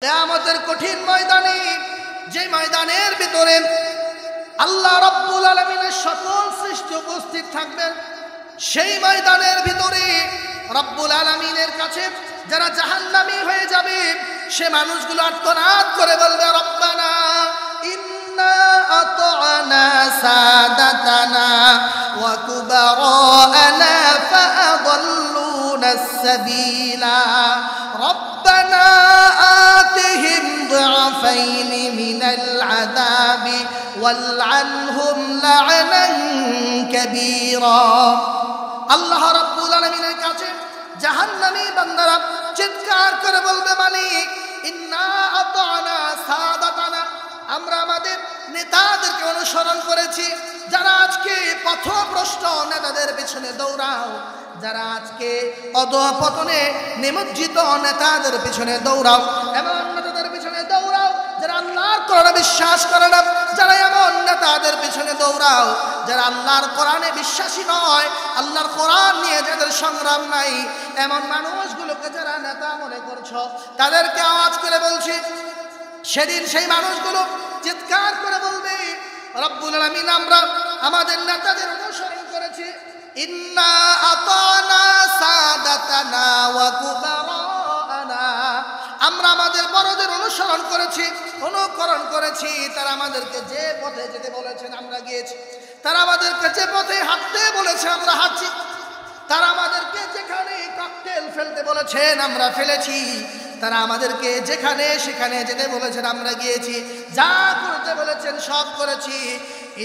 কিয়ামতের কঠিন ময়দানে, যে ময়দানের ভিতরে আল্লাহ রাব্বুল আলামিনের সকল সৃষ্টি উপস্থিত থাকবেন, সেই ময়দানের ভিতরে রাব্বুল আলামিনের কাছে যারা জাহান্নামী হয়ে যাবে, সে মানুষগুলো আর্তনাদ করে বলবে, রব্বানা ইন্না আতা'না সাদাতানা ওয়া কুবারানা ফাআদাল্লুনা আস-সাবিলা রব্বানা আতিহিম দুআফাইনি মিনাল আযাবি ওয়ালআনহুম লা'নান কাবীরা। আল্লাহ রাব্বুল আলামিনের কাছে জাহান্নামী বান্দারা চিৎকার করে বলবে, মালিক ইন্না আতা'না সাদাতানা, আমরা আমাদের নেতাদেরকে অনুসরণ করেছি, যারা আজকে পথভ্রষ্ট নেতাদের পিছনে দৌড়াও, যারা আজকে অধঃপতনে নিমজ্জিত নেতাদের পিছনে দৌড়াও, এমন নেতাদের পিছনে দৌড়াও যারা আল্লাহর কোরআনে বিশ্বাস করে না, যারা এমন নেতাদের পিছনে দৌড়াও যারা আল্লাহর কোরআনে বিশ্বাসী নয়, আল্লাহর কোরআন নিয়ে যাদের সংগ্রাম নাই, এমন মানুষগুলোকে যারা নেতা মনে করছো, তাদেরকে আওয়াজ করে বলছি, সেদিন সেই মানুষগুলো চিৎকার করে বলবে, রব্বুল আলামিন আমরা আমাদের নেতাদের অনুসরণ করেছি, ইন্না আতা'না সাদাতানা ওয়া কুবারানা, আমরা আমাদের বড়দের অনুসরণ করেছি, অনুকরণ করেছি, তারা আমাদেরকে যে পথে যেতে বলেছেন আমরা গিয়েছি, তারা আমাদেরকে যে পথে হাঁটতে বলেছে আমরা হাঁটছি, তারা আমাদেরকে যেখানে ককটেল ফেলতে বলেছেন আমরা ফেলেছি, তারা আমাদেরকে যেখানে সেখানে যেতে বলেছেন আমরা গিয়েছি, যা করতে বলেছেন সব করেছি।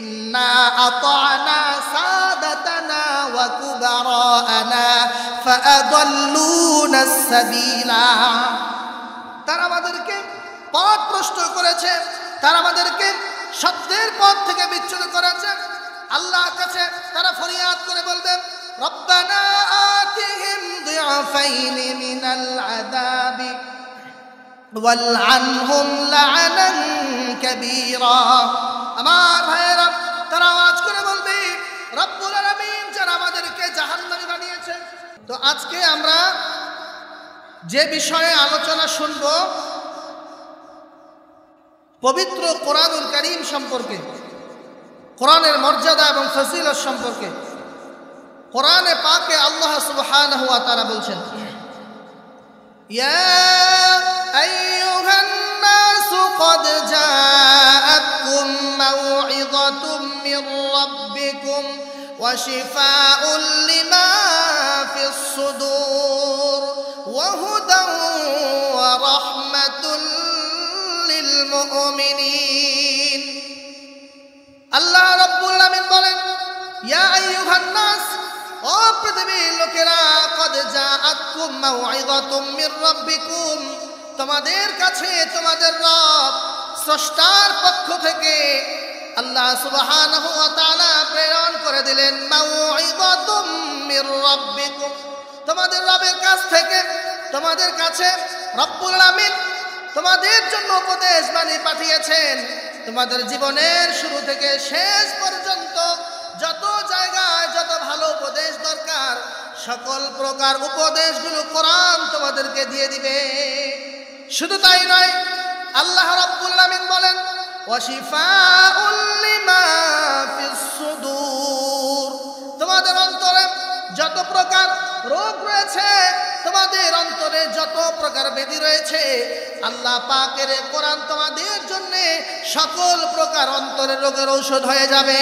ইন্না আতা'না সাদাতানা ওয়া কুবারানা ফাআদাল্লুনা আস-সাবিলা, তারা আমাদেরকে পথ ভ্রষ্ট করেছে, তারা আমাদেরকে সত্যের পথ থেকে বিচ্যুত করেছে। আল্লাহর কাছে তারা ফরিয়াদ করে বলবেন, রব্বানা আতিহিম দুআফাইনি মিনাল আযাবি ওয়ালআনহুম লা'নান কাবীরা। আমার ভাইয়েরা, তারা আওয়াজ করে বলবে, রব্বুল আলামিন যারা আমাদেরকে জাহান্নামী বানিয়েছে। তো আজকে আমরা যে বিষয়ে আলোচনা শুনব, পবিত্র কোরআনুল কারীম সম্পর্কে, কোরআনের মর্যাদা এবং ফজিলত সম্পর্কে। কোরআনে পাকে আল্লাহ সুবহানাহু ওয়া তাআলা বলছেন, ইয়া আইয়ুহান নাসু ক্বাদ জাআতকুম মাউইযাতুম মির রাব্বিকুম ওয়া শিফাউল লিমা ফিস সুদুর ওয়া হুদান ওয়া রাহমাতুল লিল মুমিনিন। আল্লাহ রাব্বুল আলামিন বলেন, ইয়া আইয়ুহান নাস, ও পৃথিবীর লোকেরা, ক্বাদ জাআতকুম মাউইযাতুম মির রাব্বিকুম, তোমাদের কাছে তোমাদের রব স্রষ্টার পক্ষ থেকে আল্লাহ সুবহানাহু ওয়া তাআলা প্রেরণ করে দিলেন মাউইযাতুম মির রাব্বিকুম, তোমাদের রবের কাছ থেকে তোমাদের কাছে রব্বুল আলামিন তোমাদের জন্য উপদেশ বাণী পাঠিয়েছেন। তোমাদের জীবনের শুরু থেকে শেষ পর্যন্ত যত জায়গায় যত ভালো উপদেশ দরকার, সকল প্রকার উপদেশগুলো কোরআন তোমাদেরকে দিয়ে দিবে। শুধু তাই নয়, আল্লাহ রাব্বুল আলামিন বলেন, ওয়া শিফাউল লিমা ফিস সুদুর, তোমাদের অন্তরে যত প্রকার রোগ রয়েছে, তোমাদের অন্তরে যত প্রকার ব্যাধি রয়েছে, আল্লাহ পাকের কোরআন তোমাদের জন্য সকল প্রকার অন্তরের রোগের ঔষধ হয়ে যাবে।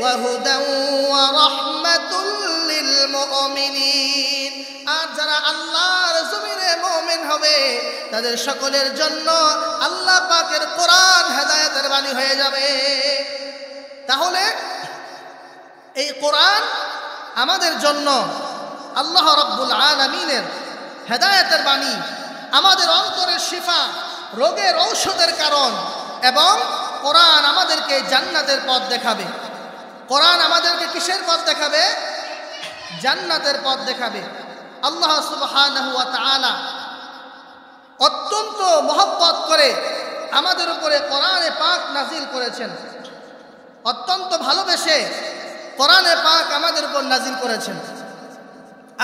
ওয়া হুদান ওয়া রাহমাতুল লিল মুমিনিন, আর যারা আল্লাহর জমিনে মুমিন হবে, তাদের সকলের জন্য আল্লাহ পাকের কোরআন হেদায়েতের বাণী হয়ে যাবে। তাহলে এই কোরআন আমাদের জন্য আল্লাহ রাব্বুল আলামিনের হেদায়েতের বাণী, আমাদের অন্তরের শিফা, রোগের ঔষধের কারণ, এবং কোরআন আমাদেরকে জান্নাতের পথ দেখাবে। কোরআন আমাদেরকে কিসের পথ দেখাবে? জান্নাতের পথ দেখাবে। আল্লাহ সুবহানাহু ওয়া তাআলা অত্যন্ত মহব্বত করে আমাদের উপরে কোরআনে পাক নাজিল করেছেন, অত্যন্ত ভালোবেসে কোরআনে পাক আমাদের উপর নাজিল করেছেন।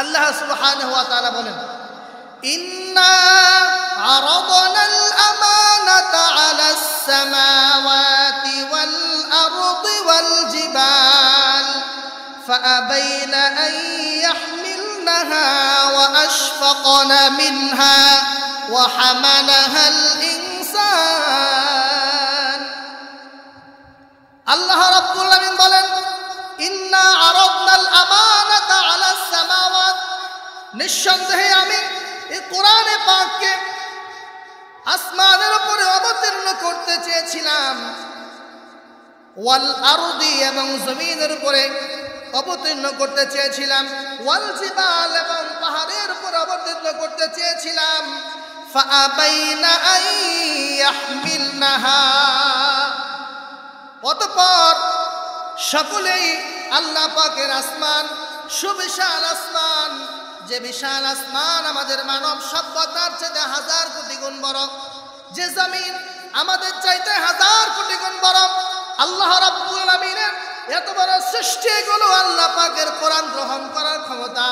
আল্লাহ সুবহানাহু ওয়া তাআলা বলেন, ইন্না عرضنا الأمانة على السماوات والأرض والجبال فأبين أن يحملنها وأشفقن منها وحملها الإنسان الله رب العالمين বলেন إنا عرضنا الأمانة على السماوات নিঃসন্দেহে আমি এই কোরআনে পাককে আসমানের উপরে অবতীর্ণ করতে চেয়েছিলাম ওয়াল আরদি এবং জমিনের উপরে অবতীর্ণ করতে চেয়েছিলাম ওয়াল জিবাল এবং পাহাড়ের উপরে অবতীর্ণ করতে চেয়েছিলাম ফাআবাইনা আন ইয়াহমিলনাহা অতঃপর সকলেই আল্লাহ পাকের আসমান সুবিশাল আসমান যে বিশাল আসমান আমাদের মানব সভ্যতার চেয়ে 1000 কোটি গুণ বড় যে জমিন আমাদের চাইতে 1000 কোটি গুণ বড় আল্লাহ রাব্বুল আলামিনের এত বড় সৃষ্টিগুলো আল্লাহ পাকের কোরআন গ্রহণ করার ক্ষমতা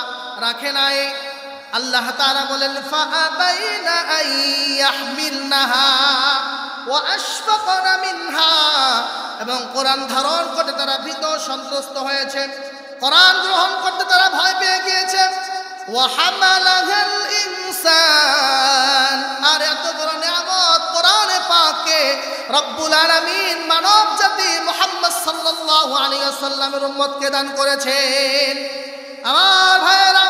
রাখে নাই আল্লাহ তাআলা বলেন ফাআবাইনা আন ইয়াহমিলনাহা ওয়া আশফাকনা মিনহা এবং কোরআন ধারণ করতে তারা ভীত সন্ত্রস্ত হয়েছে কোরআন গ্রহণ করতে তারা ভয় পেয়ে গিয়েছে ওয়া হামালাহাল ইনসান আর এত বড় নিয়ামত কোরআনে পাকে রব্বুল আলামিন মানব জাতি মুহাম্মদ সাল্লাল্লাহু আলাইহি ওয়াসাল্লামের উম্মতকে দান করেছেন আমার ভাইয়েরা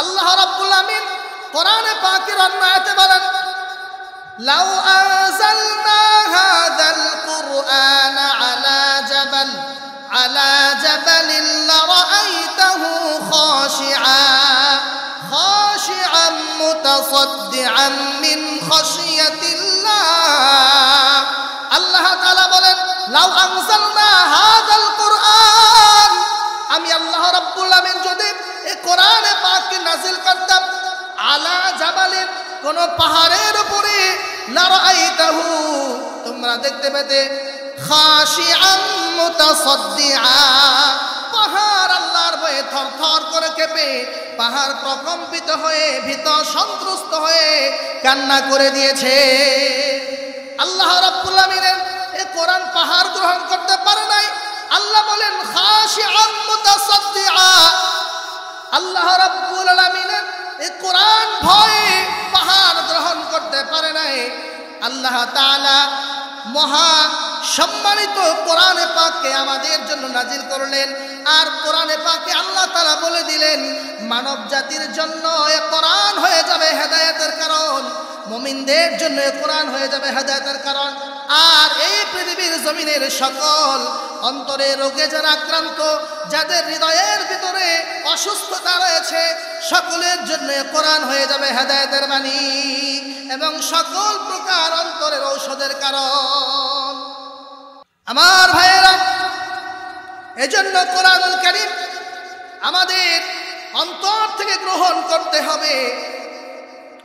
আল্লাহ রাব্বুল আলামিন কোরআনে পাকের অন্য আয়াতে বলেন লাউ আনজালনা হাযাল কুরআনা আলা জাবালিন লারাআইতাহু খাশিআন মুতাসাদ্দিআন মিন খাশিয়াতিল্লাহ আল্লাহ তাআলা বলেন লাউ আনজালনা হাযাল কুরআন আমি আল্লাহ রাব্বুল আলামিন যদি এই কোরআনে পাককে নাযিল করতাম আলা জাবালিন কোন পাহাড়ের উপরে লারাআইতাহু তোমরা দেখতে পেতে খাশিআন মুতাসাদ্দিআ পাহাড় আল্লাহর ভয়ে থরথর করে কেঁপে পাহাড় প্রকম্পিত হয়ে ভীত সন্ত্রস্ত হয়ে কান্না করে দিয়েছে আল্লাহ রাব্বুল আলামিনের এই কোরআন পাহাড় গ্রহণ করতে পারে নাই আল্লাহ বলেন খাশিআন মুতাসাদ্দিআ আল্লাহ রাব্বুল আলামিনের এই কোরআন ভয়ে পাহাড় গ্রহণ করতে পারে নাই আল্লাহ তাআলা মহা সম্মানিত কোরআনে পাককে আমাদের জন্য নাজিল করলেন আর কোরআনে পাকে আল্লাহ তাআলা বলে দিলেন মানব জাতির জন্য এই কোরআন হয়ে যাবে হেদায়েতের কারণ মুমিনদের জন্য এই কোরআন হয়ে যাবে হেদায়েতের কারণ আর এই পৃথিবীর জমিনের সকল অন্তরে রোগে যারা আক্রান্ত যাদের হৃদয়ের ভিতরে অসুস্থতা রয়েছে সকলের জন্য কোরআন হয়ে যাবে হেদায়েতের বাণী এবং সকল প্রকার অন্তরের ঔষধের কারণ আমার ভাইয়েরা এজন্য কোরআনুল কারীম আমাদের অন্তর থেকে গ্রহণ করতে হবে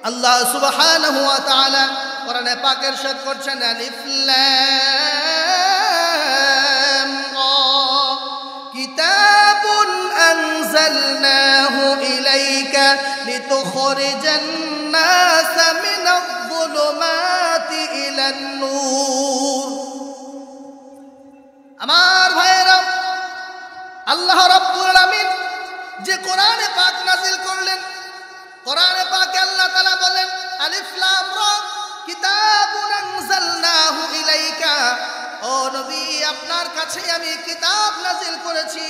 আল্লাহ সুবহানাহু ওয়া তাআলা কোরআনে পাকে ইরশাদ করছেন আলিফ লাম রা কিতাবুন আনজালনাহু ইলাইকা লিতুখরিজান নাস মিনাল যুলুমাতি ইলান নূর আমার ভাইয়েরা আল্লাহ রাব্বুল আলামিন যে কোরআনে পাক নাযিল করলেন কোরআনে পাকে আল্লাহ তাআলা বলেন আলিফ লাম রা কিতাবুন আনজালনাহু ইলাইকা ও নবী আপনার কাছে আমি কিতাব নাযিল করেছি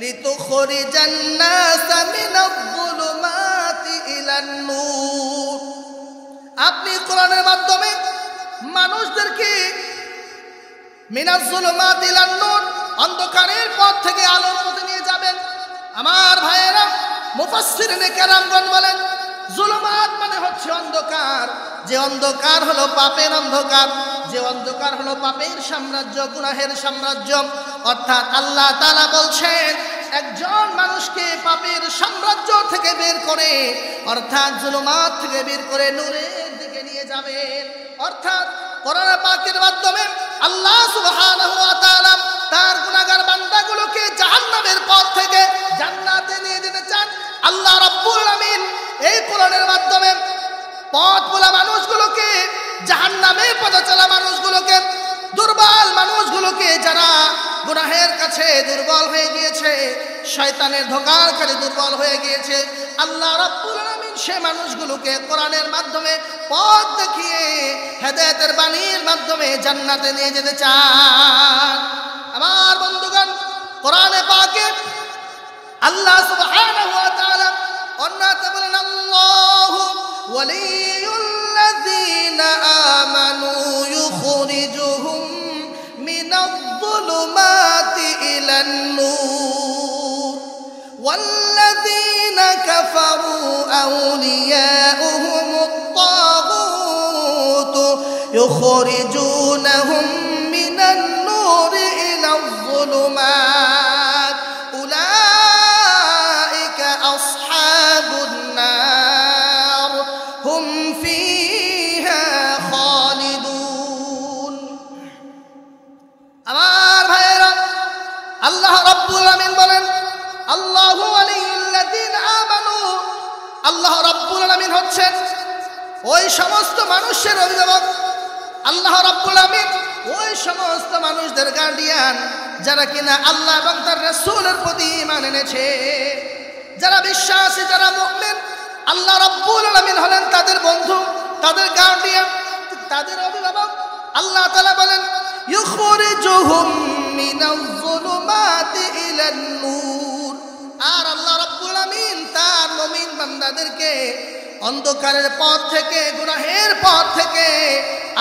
লিতুখরিজান নাস মিনাল যুলুমাতি ইলান নূর আপনি কোরআনের মাধ্যমে মানুষদেরকে মিনাজ যুলুমাতি ইলান নূর অন্ধকারের পথ থেকে আলোর পথে নিয়ে যাবেন আমার ভাইয়েরা মুফাসসিরিনে কেরামগণ বলেন যুলুমাত মানে হচ্ছে অন্ধকার যে অন্ধকার হলো পাপের অন্ধকার যে অন্ধকার হলো পাপের সাম্রাজ্য গুনাহের সাম্রাজ্য অর্থাৎ আল্লাহ তাআলা বলছেন একজন মানুষকে পাপের সাম্রাজ্য থেকে বের করে অর্থাৎ যুলুমাত থেকে বের করে নূরের দিকে নিয়ে যাবেন অর্থাৎ কোরআন পাকের মাধ্যমে আল্লাহ সুবহানাহু ওয়া তাআলা তার গুনাহগার বান্দাগুলোকে জাহান্নামের পথ থেকে জান্নাতে নিয়ে যেতে চান আল্লাহ রাব্বুল আলামিন এই কোরআনের মাধ্যমে পথ ভোলা মানুষগুলোকে, জাহান্নামের পথে চলা মানুষগুলোকে, দুর্বল মানুষগুলোকে, যারা গুনাহের কাছে দুর্বল হয়ে গিয়েছে, শয়তানের ধোঁকার কাছে দুর্বল হয়ে গিয়েছে, আল্লাহ রাব্বুল আলামিন সে মানুষগুলোকে কোরআনের মাধ্যমে পথ দেখিয়ে হেদায়েতের বাণীর মাধ্যমে জান্নাতে নিয়ে যেতে চান। আমার বন্ধুগণ, কোরআনে পাকে আল্লাহ সুবহানাহু ওয়া তাআলা অন্যতে বলেন, আল্লাহু ওয়ালিয়ুল্লাযীনা আমানু ইউখরিজুহুম মিনায-যুলুমাতি ইলান-নূর ওয়াল্লাযীনা কাফারু আউলিয়াউহুমুত-তাগুত ইউখরিজুনাহুম মিনান-নূরি ইলায-যুলুমাত উলাইকা আসহাবুন নার হুম ফিহা খালিদুন। আমার ভাইয়েরা, আল্লাহ রাব্বুল আলামিন বলেন, আল্লাহু ওয়ালিয়ুল্লাযীনা আমানু, আল্লাহ রাব্বুল আলামিন হচ্ছেন ওই সমস্ত মানুষের অভিভাবক। আল্লাহ রাব্বুল আলামিন ওই সমস্ত মানুষদের গার্ডিয়ান যারা কিনা আল্লাহ এবং তার রাসূলের প্রতি ঈমান এনেছে, যারা বিশ্বাসী, যারা মুমিন। আল্লাহ রাব্বুল আলামিন হলেন তাদের বন্ধু, তাদের গার্ডিয়ান, তাদের অভিভাবক। আল্লাহ তাআলা বলেন, ইউখরিজুহুম মিনায-যুলুমাতি ইলান-নূর। আর আল্লাহ রাব্বুল আলামিন তার মুমিন বান্দাদেরকে অন্ধকারের পথ থেকে, গুনাহের পথ থেকে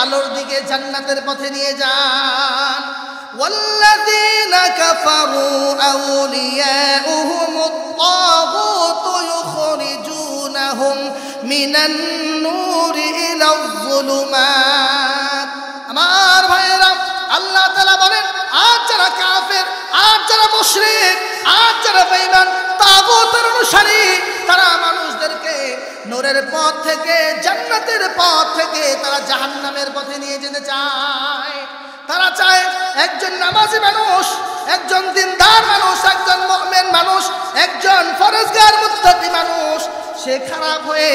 আলোর দিকে, জান্নাতের পথে নিয়ে যান। ওয়াল্লাযীনা কাফারু আউলিয়াউহুমুত-তাগুত ইউখরিজুনাহুম মিনান-নূরি ইলায-যুলুমাত। আমার ভাইয়েরা, আল্লাহ তাআলা বলেন, আজ যারা কাফের, আজ যারা মুশরিক, আজ যারা বেঈমান, তাগুতের অনুসারী, তারা মানুষদেরকে নূরের পথ থেকে, জান্নাতের পথ থেকে তারা জাহান্নামের পথে নিয়ে যেতে চায়। তারা চায় একজন নামাজি মানুষ, একজন দিনদার মানুষ, একজন মুমিন মানুষ, একজন ফরজগার মুত্তাকি মানুষ, সে খারাপ হয়ে,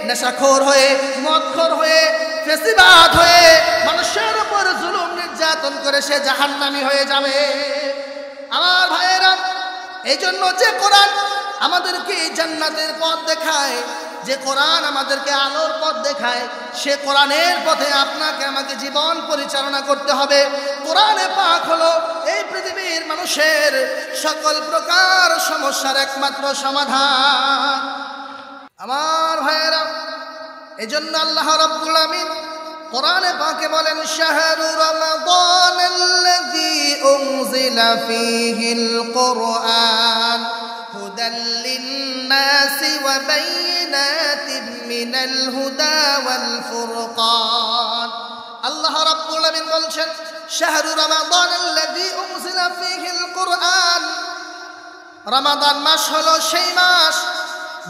নেশাখোর হয়ে, মদখোর হয়ে, ফেসিবাদ হয়ে, মানুষের উপর জুলুম নির্যাতন করে সে জাহান্নামী হয়ে যাবে। আমার ভাইয়েরা, এই জন্য যে কোরআন আমাদেরকে জান্নাতের পথ দেখায়, যে কোরআন আমাদেরকে আলোর পথ দেখায়, সে কোরআনের পথে আপনাকে আমাকে জীবন পরিচালনা করতে হবে। কোরআনে পাক হলো এই পৃথিবীর মানুষের সকল প্রকার সমস্যার একমাত্র সমাধান। আমার ভাইয়েরা, এজন্য আল্লাহ রাব্বুল আলামিন কোরআনে পাকে বলেন, শাহরু রমাদানাল্লাযী উনজিলা ফীহিল কুরআন হুদাল লিন-নাসি ওয়া বাইনাতিন মিনাল হুদা ওয়াল ফুরকান। আল্লাহ রাব্বুল আলামিন বলছেন, শাহরু রমাদানাল্লাযী উনজিলা ফীহিল কুরআন। রমাদান মাস হলো সেই মাস,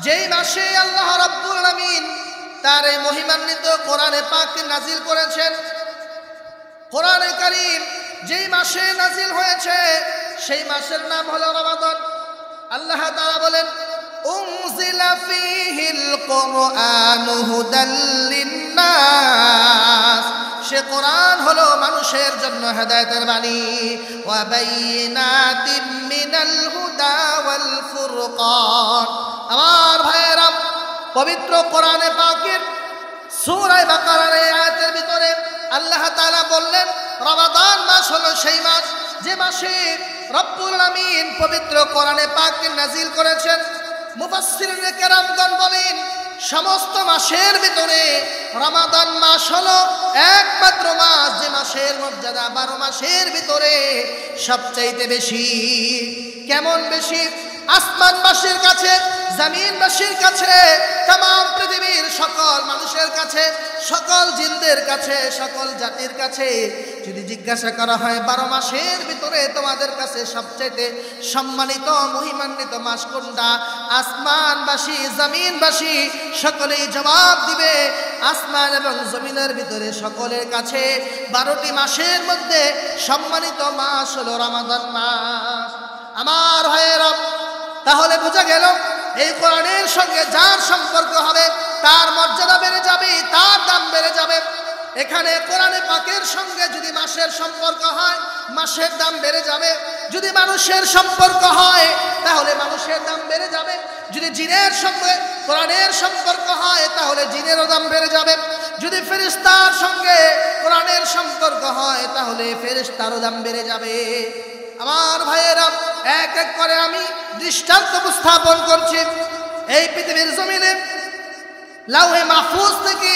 যেই মাসে আল্লাহ রাব্বুল আলামিন তার এই মহিমান্বিত কোরআনে পাক নাজিল করেছেন। কোরআনে কারীম যেই মাসে নাজিল হয়েছে, সেই মাসের নাম হলো রমাদান। আল্লাহ তাআলা বলেন, উনজিলা ফীহিল কুরআনু হুদাল লিন-নাস। সে কোরআন হলো মানুষের জন্য হেদায়েতের বাণী। ওয়া বাইনাতিন মিনাল হুদা ওয়াল ফুরকান। আমার ভাইয়েরা, পবিত্র কোরআনে পাকের সূরা বাকারার এই আয়াতের ভিতরে আল্লাহ তাআলা বললেন, রমাদান মাস হলো সেই মাস যে মাসে রব্বুল আলামিন পবিত্র কোরআনে পাক নাজিল করেছেন। মুফাসসিরিনে কেরামগণ বলেন, সমস্ত মাসের ভিতরে রমাদান মাস হলো একমাত্র মাস যে মাসের মর্যাদা 12 মাসের ভিতরে সবচাইতে বেশি। কেমন বেশি? আসমানবাসীর কাছে, জমিনবাসীর কাছে, तमाम পৃথিবীর সকল মানুষের কাছে, সকল জিনদের কাছে, সকল জাতির কাছে যদি জিজ্ঞাসা করা হয় 12 মাসের ভিতরে তোমাদের কাছে সবচেয়ে সম্মানিত মহিমান্বিত মাস কোনটা, আসমানবাসী জমিনবাসী সকলেই জবাব দিবে আসমান এবং জমিনের ভিতরে সকলের কাছে 12টি মাসের মধ্যে সম্মানিত মাস হলো রমাদান মাস। আমার ভাইয়েরা, তাহলে বোঝা গেল এই কোরআনের সঙ্গে যার সম্পর্ক হবে তার মর্যাদা বেড়ে যাবে, তার দাম বেড়ে যাবে। এখানে কোরআনে পাকের সঙ্গে যদি মাসের সম্পর্ক হয় মাসের দাম বেড়ে যাবে, যদি মানুষের সম্পর্ক হয় তাহলে মানুষের দাম বেড়ে যাবে, যদি জিনের সঙ্গে কোরআনের সম্পর্ক হয় তাহলে জিনেরও দাম বেড়ে যাবে, যদি ফেরেশতার সঙ্গে কোরআনের সম্পর্ক হয় তাহলে ফেরেশতারও দাম বেড়ে যাবে। আমার ভাইয়েরা, এক এক করে আমি দৃষ্টান্ত উপস্থাপন করছি। এই পৃথিবীর জমিনে লাউহে মাহফুজ থেকে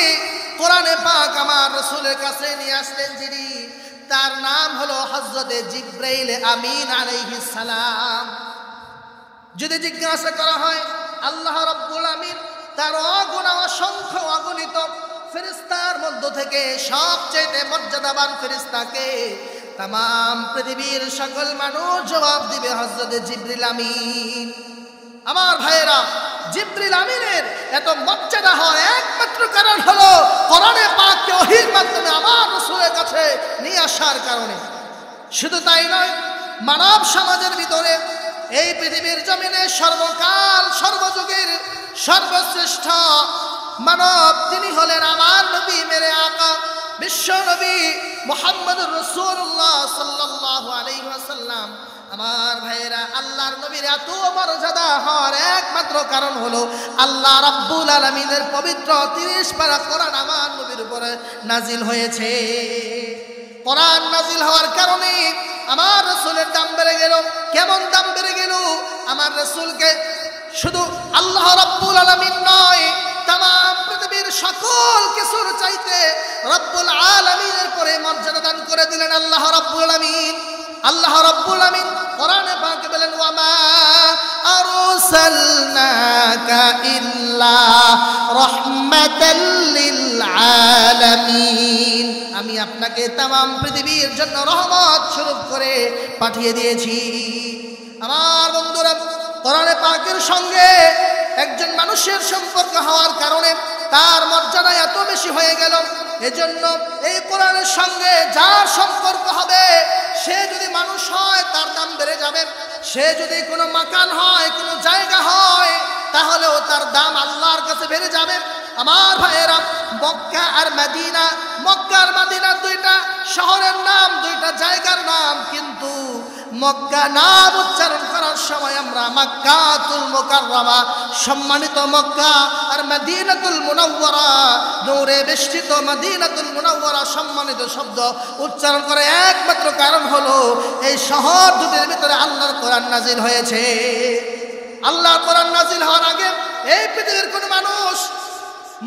কোরআনে পাক আমার রাসূলের কাছে নিয়ে আসলেন যিনি, তার নাম হলো হযরতে জিবরাইল আমিন আলাইহিস সালাম। যদি জিজ্ঞাসা করা হয় আল্লাহ রাব্বুল আমিন তার অসংখ্য অগণিত ফেরেশতার মধ্য থেকে সবচেয়ে মর্যাদাবান ফেরেশতাকে, तमाम পৃথিবীর সকল মানুষ জবাব দিবে হযরতে জিবরিল আমিন। আমার ভাইয়েরা, জিবরিল আমিনের এত মর্যাদা হওয়ার একমাত্র কারণ হলো কোরআনে পাককে ওহীর মাধ্যমে আমার রাসূলের কাছে নিয়ে আসার কারণে। শুধু তাই নয়, মানব সমাজের ভিতরে এই পৃথিবীর জমিনে সর্বকাল সর্বযুগের সর্বশ্রেষ্ঠ মানব তিনি হলেন আমার নবী, মেরে আকা বিশ্ব নবী মুহাম্মদুর রাসূলুল্লাহ সাল্লাল্লাহু আলাইহি ওয়াসাল্লাম। আমার ভাইয়েরা, আল্লাহর নবীর এত মর্যাদা হওয়ার একমাত্র কারণ হলো আল্লাহ রাব্বুল আলামিনের পবিত্র 30 পারা কোরআন আমার নবীর উপরে নাজিল হয়েছে। কোরআন নাজিল হওয়ার কারণে আমার রাসূলের দাম বেড়ে গেল। কেমন দাম বেড়ে গেল? আমার রাসূলকে শুধু আল্লাহ রাব্বুল আলামিন নয়, तमाम পৃথিবীর সকল কিছুর চাইতে রব্বুল আলামিনের পরে মর্যাদা দান করে দিলেন আল্লাহ রাব্বুল আলামিন। আল্লাহ রাব্বুল আমিন কোরআনে পাকে বলেন, ওয়ামা আরসালনাকা ইল্লা রাহমাতাল লিল আলামিন। আমি আপনাকে तमाम পৃথিবীর জন্য রহমত স্বরূপ করে পাঠিয়ে দিয়েছি। আমার বন্ধুরা, কোরআনে পাকের সঙ্গে একজন মানুষের সম্পর্ক হওয়ার কারণে তার মর্যাদা এত বেশি হয়ে গেল। এজন্য এই কোরআনের সঙ্গে যার সম্পর্ক হবে সে যদি মানুষ হয় তার দাম বেড়ে যাবে, সে যদি কোনো মাকান হয়, কোনো জায়গা হয় তাহলেও তার দাম আল্লাহর কাছে বেড়ে যাবে। আমার ভাইয়েরা, মক্কা আর মদিনা, মক্কা আর মদিনা দুইটা শহরের নাম, দুইটা জায়গার নাম, কিন্তু মক্কা নাম উচ্চারণ করার সময় আমরা মক্কাতুল মুকাররমা, সম্মানিত মক্কা, আর মদিনাতুল মুনাওয়ারা, নূরে বেষ্টিত মদিনাতুল মুনাওয়ারা সম্মানিত শব্দ উচ্চারণ করে একমাত্র কারণ হলো এই শহর দুটির ভিতরে আল্লাহর কোরআন নাজিল হয়েছে। আল্লাহর কোরআন নাজিল হওয়ার আগে এই পৃথিবীর কোনো মানুষ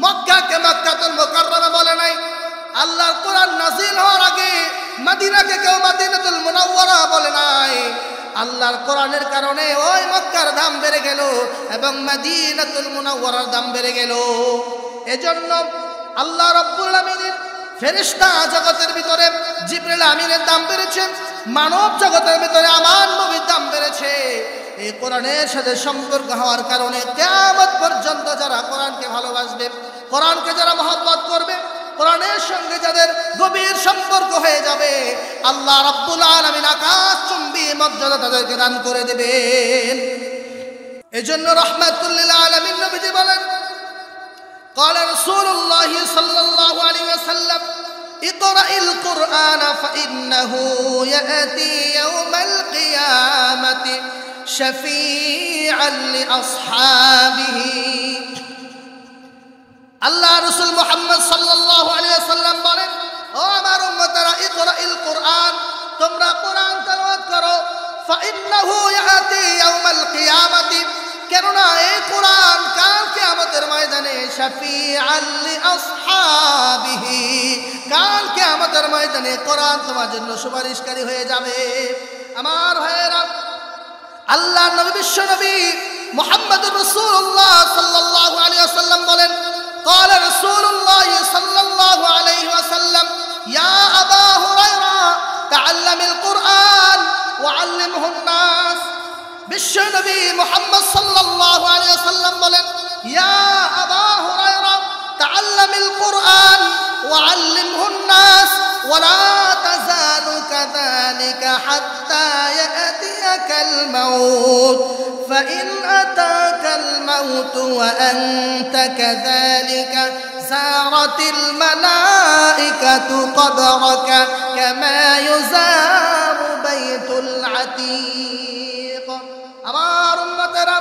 মক্কাকে মক্কাতুল মুকাররমা বলে নাই। আল্লাহর কোরআন নাজিল হওয়ার আগে মদিনাকে কেউ মদিনাতুল মুনাওয়ারা বলে নাই। আল্লাহর কোরআনের কারণে ওই মক্কার দাম বেড়ে গেল এবং মদিনাতুল মুনাওয়ারার দাম বেড়ে গেল। এজন্য আল্লাহ রাব্বুল আমিনের ফেরেশতা জগতের ভিতরে জিবরিল আমিনের দাম বেড়েছে, মানব জগতের ভিতরে আমার নবীর দাম বেড়েছে। এই কোরআনের সাথে সম্পর্ক হওয়ার কারণে কিয়ামত পর্যন্ত যারা কোরআনকে ভালোবাসবে, কোরআনকে যারা মহব্বত করবে, কোরআনের সঙ্গে যাদের গভীর সম্পর্ক হয়ে যাবে, আল্লাহ রাব্বুল আলামিন আকাশচুম্বী মর্যাদা তাদেরকে দান করে দেবেন। এজন্য রাহমাতুল লিল আলামিন নবীজি বলেন, قال رسول الله صلى الله عليه وسلم اقرأ القرآن فإنه يأتي يوم القيامة شفيعا لأصحابه। আল্লাহ রাসূল মুহাম্মদ সাল্লাল্লাহু আলাইহি ওয়াসাল্লাম বলেন, ও আমার উম্মতেরা, ইকরাইল কুরআন, তোমরা কোরআন তেলাওয়াত করো। ফাইন্নাহু ইয়াতি ইয়াউমাল কিয়ামাতি, কেননা এই কোরআন কাল কিয়ামতের ময়দানে শাফিআল লিআসহাবিহি, কাল কিয়ামতের ময়দানে কোরআন তোমার জন্য সুপারিশকারী হয়ে যাবে। আমার ভাইয়েরা, আল্লাহ নবী বিশ্ব নবী মুহাম্মদুর রাসূলুল্লাহ সাল্লাল্লাহু আলাইহি ওয়াসাল্লাম বলেন, قال رسول الله صلى الله عليه وسلم يا أبا هريرة تعلم القرآن وعلمه الناس। বিশ্ব নবী মুহাম্মদ সাল্লাল্লাহু আলাইহি ওয়াসাল্লাম বলেন, ইয়া আবা হুরায়রা تعلم القرآن وعلمه الناس ولا تزال كذلك حتى يأتيك الموت فإن أتاك الموت وأنت كذلك زارت الملائكة قبرك كما يزار بيت العتيق আমার উম্মতেরা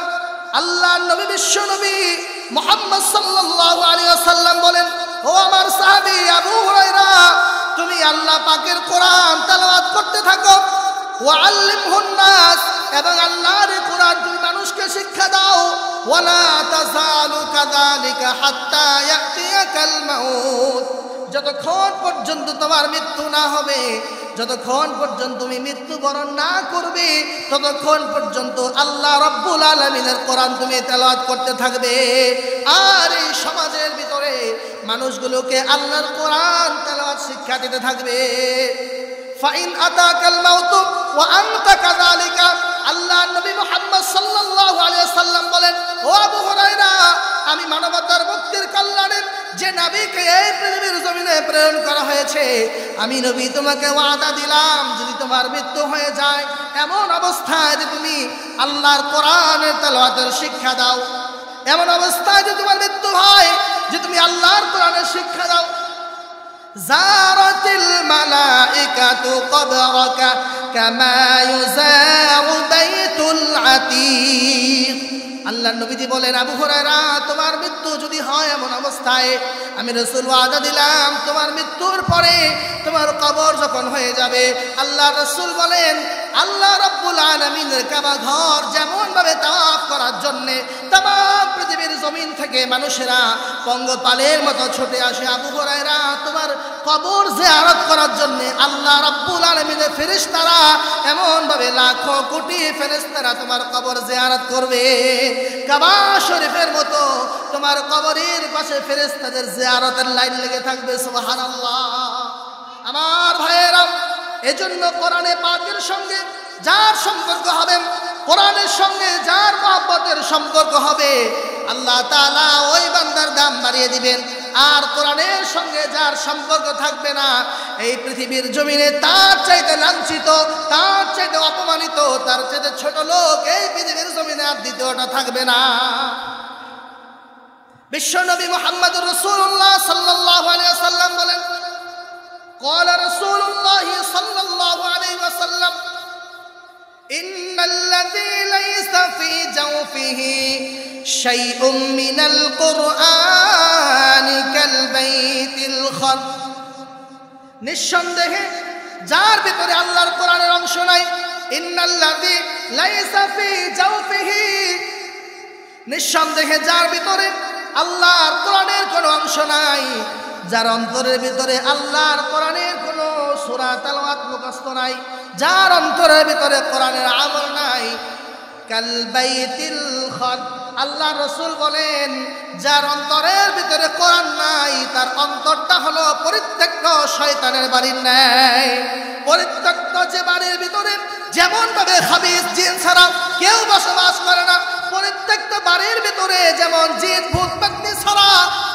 আল্লাহর নবী বিশ্ব নবী মুহাম্মদ সাল্লাল্লাহু আলাইহি ওয়াসাল্লাম বলেন ও আমার সাহাবী আবু হুরায়রা তুমি আল্লাহ পাকের কোরআন তেলাওয়াত করতে থাকো ওয়াআল্লিমহুন নাস এবং আল্লাহর কোরআন তুমি মানুষকে শিক্ষা দাও ওয়ালা তাযালু কাযালিকা হাত্তা ইয়াতিয়াকাল মাউত যতক্ষণ পর্যন্ত তোমার মৃত্যু না হবে যতক্ষণ পর্যন্ত তুমি মৃত্যুবরণ না করবে ততক্ষণ পর্যন্ত আল্লাহ রাব্বুল আলামিনের কোরআন তুমি তেলাওয়াত করতে থাকবে আর এই সমাজের ভিতরে মানুষগুলোকে আল্লাহর কোরআন তেলাওয়াত শিক্ষা দিতে থাকবে ফাইন আতাকাল মাউত ওয়া আনতা কাযালিকা আল্লাহ নবী মুহাম্মদ সাল্লাল্লাহু আলাইহি ওয়াসাল্লাম বলেন ও আবু হুরায়রা আমি মানবতার মুক্তির কল্যাণে যে নবীকে এই পৃথিবীর জমিনে প্রেরণ করা হয়েছে আমি নবী তোমাকে ওয়াদা দিলাম যদি তোমার মৃত্যু হয়ে যায় এমন অবস্থায় যে তুমি আল্লাহর কোরআনের তেলাওয়াতের শিক্ষা দাও এমন অবস্থায় যে তোমার মৃত্যু হয় যে তুমি আল্লাহর কোরআনের শিক্ষা দাও জারাতিল মালাইকাতু কবরাকা কামা ইউজারু বাইতুল আতীক আল্লাহর নবীজি বলেন আবু হুরায়রা তোমার মৃত্যু যদি হয় এমন অবস্থায় আমি রাসূল ওয়াদা দিলাম তোমার মৃত্যুর পরে তোমার কবর যখন হয়ে যাবে আল্লাহর রাসূল বলেন আল্লাহ রাব্বুল আলামিনের কাবা ঘর যেমন ভাবে তাওয়াফ করার জন্য तमाम পৃথিবীর জমিন থেকে মানুষেরা পঙ্গপালের মতো ছুটে আসে আবু হুরায়রা তোমার কবর জিয়ারত করার জন্য আল্লাহ রাব্বুল আলামিনের ফেরেশতারা এমন ভাবে লাখো কোটি ফেরেশতারা তোমার কবর জিয়ারত করবে কাবা শরীফের মতো তোমার কবরের পাশে ফেরেশতাদের জিয়ারতের লাইন লেগে থাকবে সুবহানাল্লাহ আমার ভাইয়েরা এজন্য কোরআনে পাকের সঙ্গে যার সম্পর্ক হবে কোরআনের সঙ্গে যার মহব্বতের সম্পর্ক হবে আল্লাহ তাআলা ওই বান্দার দাম বাড়িয়ে দিবেন আর কোরআনের সঙ্গে যার সম্পর্ক থাকবে না এই পৃথিবীর জমিনে তার চাইতে লাঞ্ছিত তার চাইতে অপমানিত তার চাইতে ছোট লোক এই পৃথিবীর জমিনে আর দ্বিতীয়টা থাকবে না বিশ্বনবী মুহাম্মদুর রাসূলুল্লাহ সাল্লাল্লাহু আলাইহি ওয়াসাল্লাম বলেন قال رسول الله صلى الله عليه وسلم إن الذي ليس في جوفه شيء من القرآن كالبيت الخرب নিঃসন্দেহে যার ভিতরে আল্লাহর কোরআনের অংশ নাই ইন্নাল্লাযী লাইসা ফি জাওফিহি নিঃসন্দেহে যার ভিতরে আল্লাহর কোরআনের কোনো অংশ নাই যার অন্তরের ভিতরে আল্লাহর কোরআনের কোনো সূরা তেলাওয়াত মুখস্থ নাই যার অন্তরের ভিতরে কোরআনের আমল নাই কাল বাইতিল খাদ আল্লাহ রাসূল বলেন যার অন্তরের ভিতরে কোরআন নাই তার অন্তরটা হলো পরিত্যক্ত শয়তানের বাড়ির ন্যায় পরিত্যক্ত যে বাড়ির ভিতরে যেমন ভাবে খাবিস জিন ছাড়া কেউ বসবাস করে না পরিত্যক্ত বাড়ির ভিতরে যেমন জিন ভূত পেতনি ছাড়া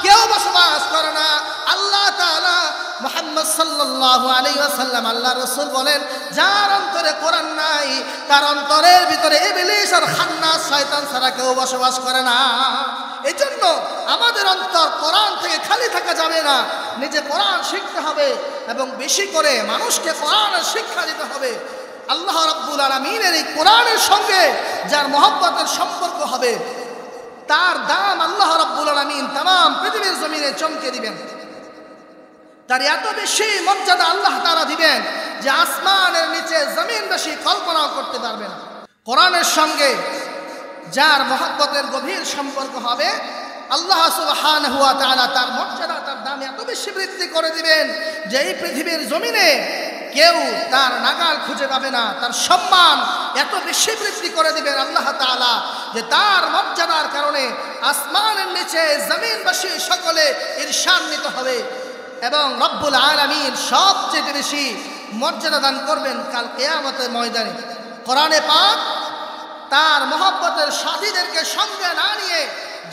কেউ বসবাস করে না আল্লাহ তাআলা মুহাম্মদ সাল্লাল্লাহু আলাইহি ওয়াসাল্লাম আল্লাহ রাসূল বলেন যার অন্তরে কোরআন নাই তার অন্তরের ভিতরে ইবলিস আর খান্নাস শয়তান ছাড়া কেউ বসবাস করে না এজন্য আমাদের অন্তর কোরআন থেকে খালি থাকা যাবে না নিজে কোরআন শিখতে হবে এবং বেশি করে মানুষকে কোরআনের শিক্ষা দিতে হবে আল্লাহ রাব্বুল আলামিনের এই কোরআনের সঙ্গে যার মহব্বতের সম্পর্ক হবে তার দাম আল্লাহ রাব্বুল আলামিন तमाम পৃথিবীর জমিনে চমকে দিবেন তার এত বেশি মর্যাদা আল্লাহ তাআলা দিবেন যে আসমানের নিচে জমিনবাসী কল্পনাও করতে পারবে না কোরআনের সঙ্গে যার মহব্বতের গভীর সম্পর্ক হবে আল্লাহ সুবহানাহু ওয়া তাআলা তার মর্যাদা তার দাম এত বেশি বৃদ্ধি করে দিবেন যে এই পৃথিবীর জমিনে কেউ তার নাগাল খুঁজে পাবে না তার সম্মান এত বেশি বৃদ্ধি করে দিবেন আল্লাহ তাআলা যে তার মর্যাদার কারণে আসমানের নিচে জমিনবাসী সকলে ঈর্ষান্বিত হবে এবং রব্বুল আলামিন সবচেয়ে বেশি মর্যাদা দান করবেন কাল কিয়ামতের ময়দানে কোরআনে পাক তার মহব্বতের সাথীদেরকে সঙ্গে না নিয়ে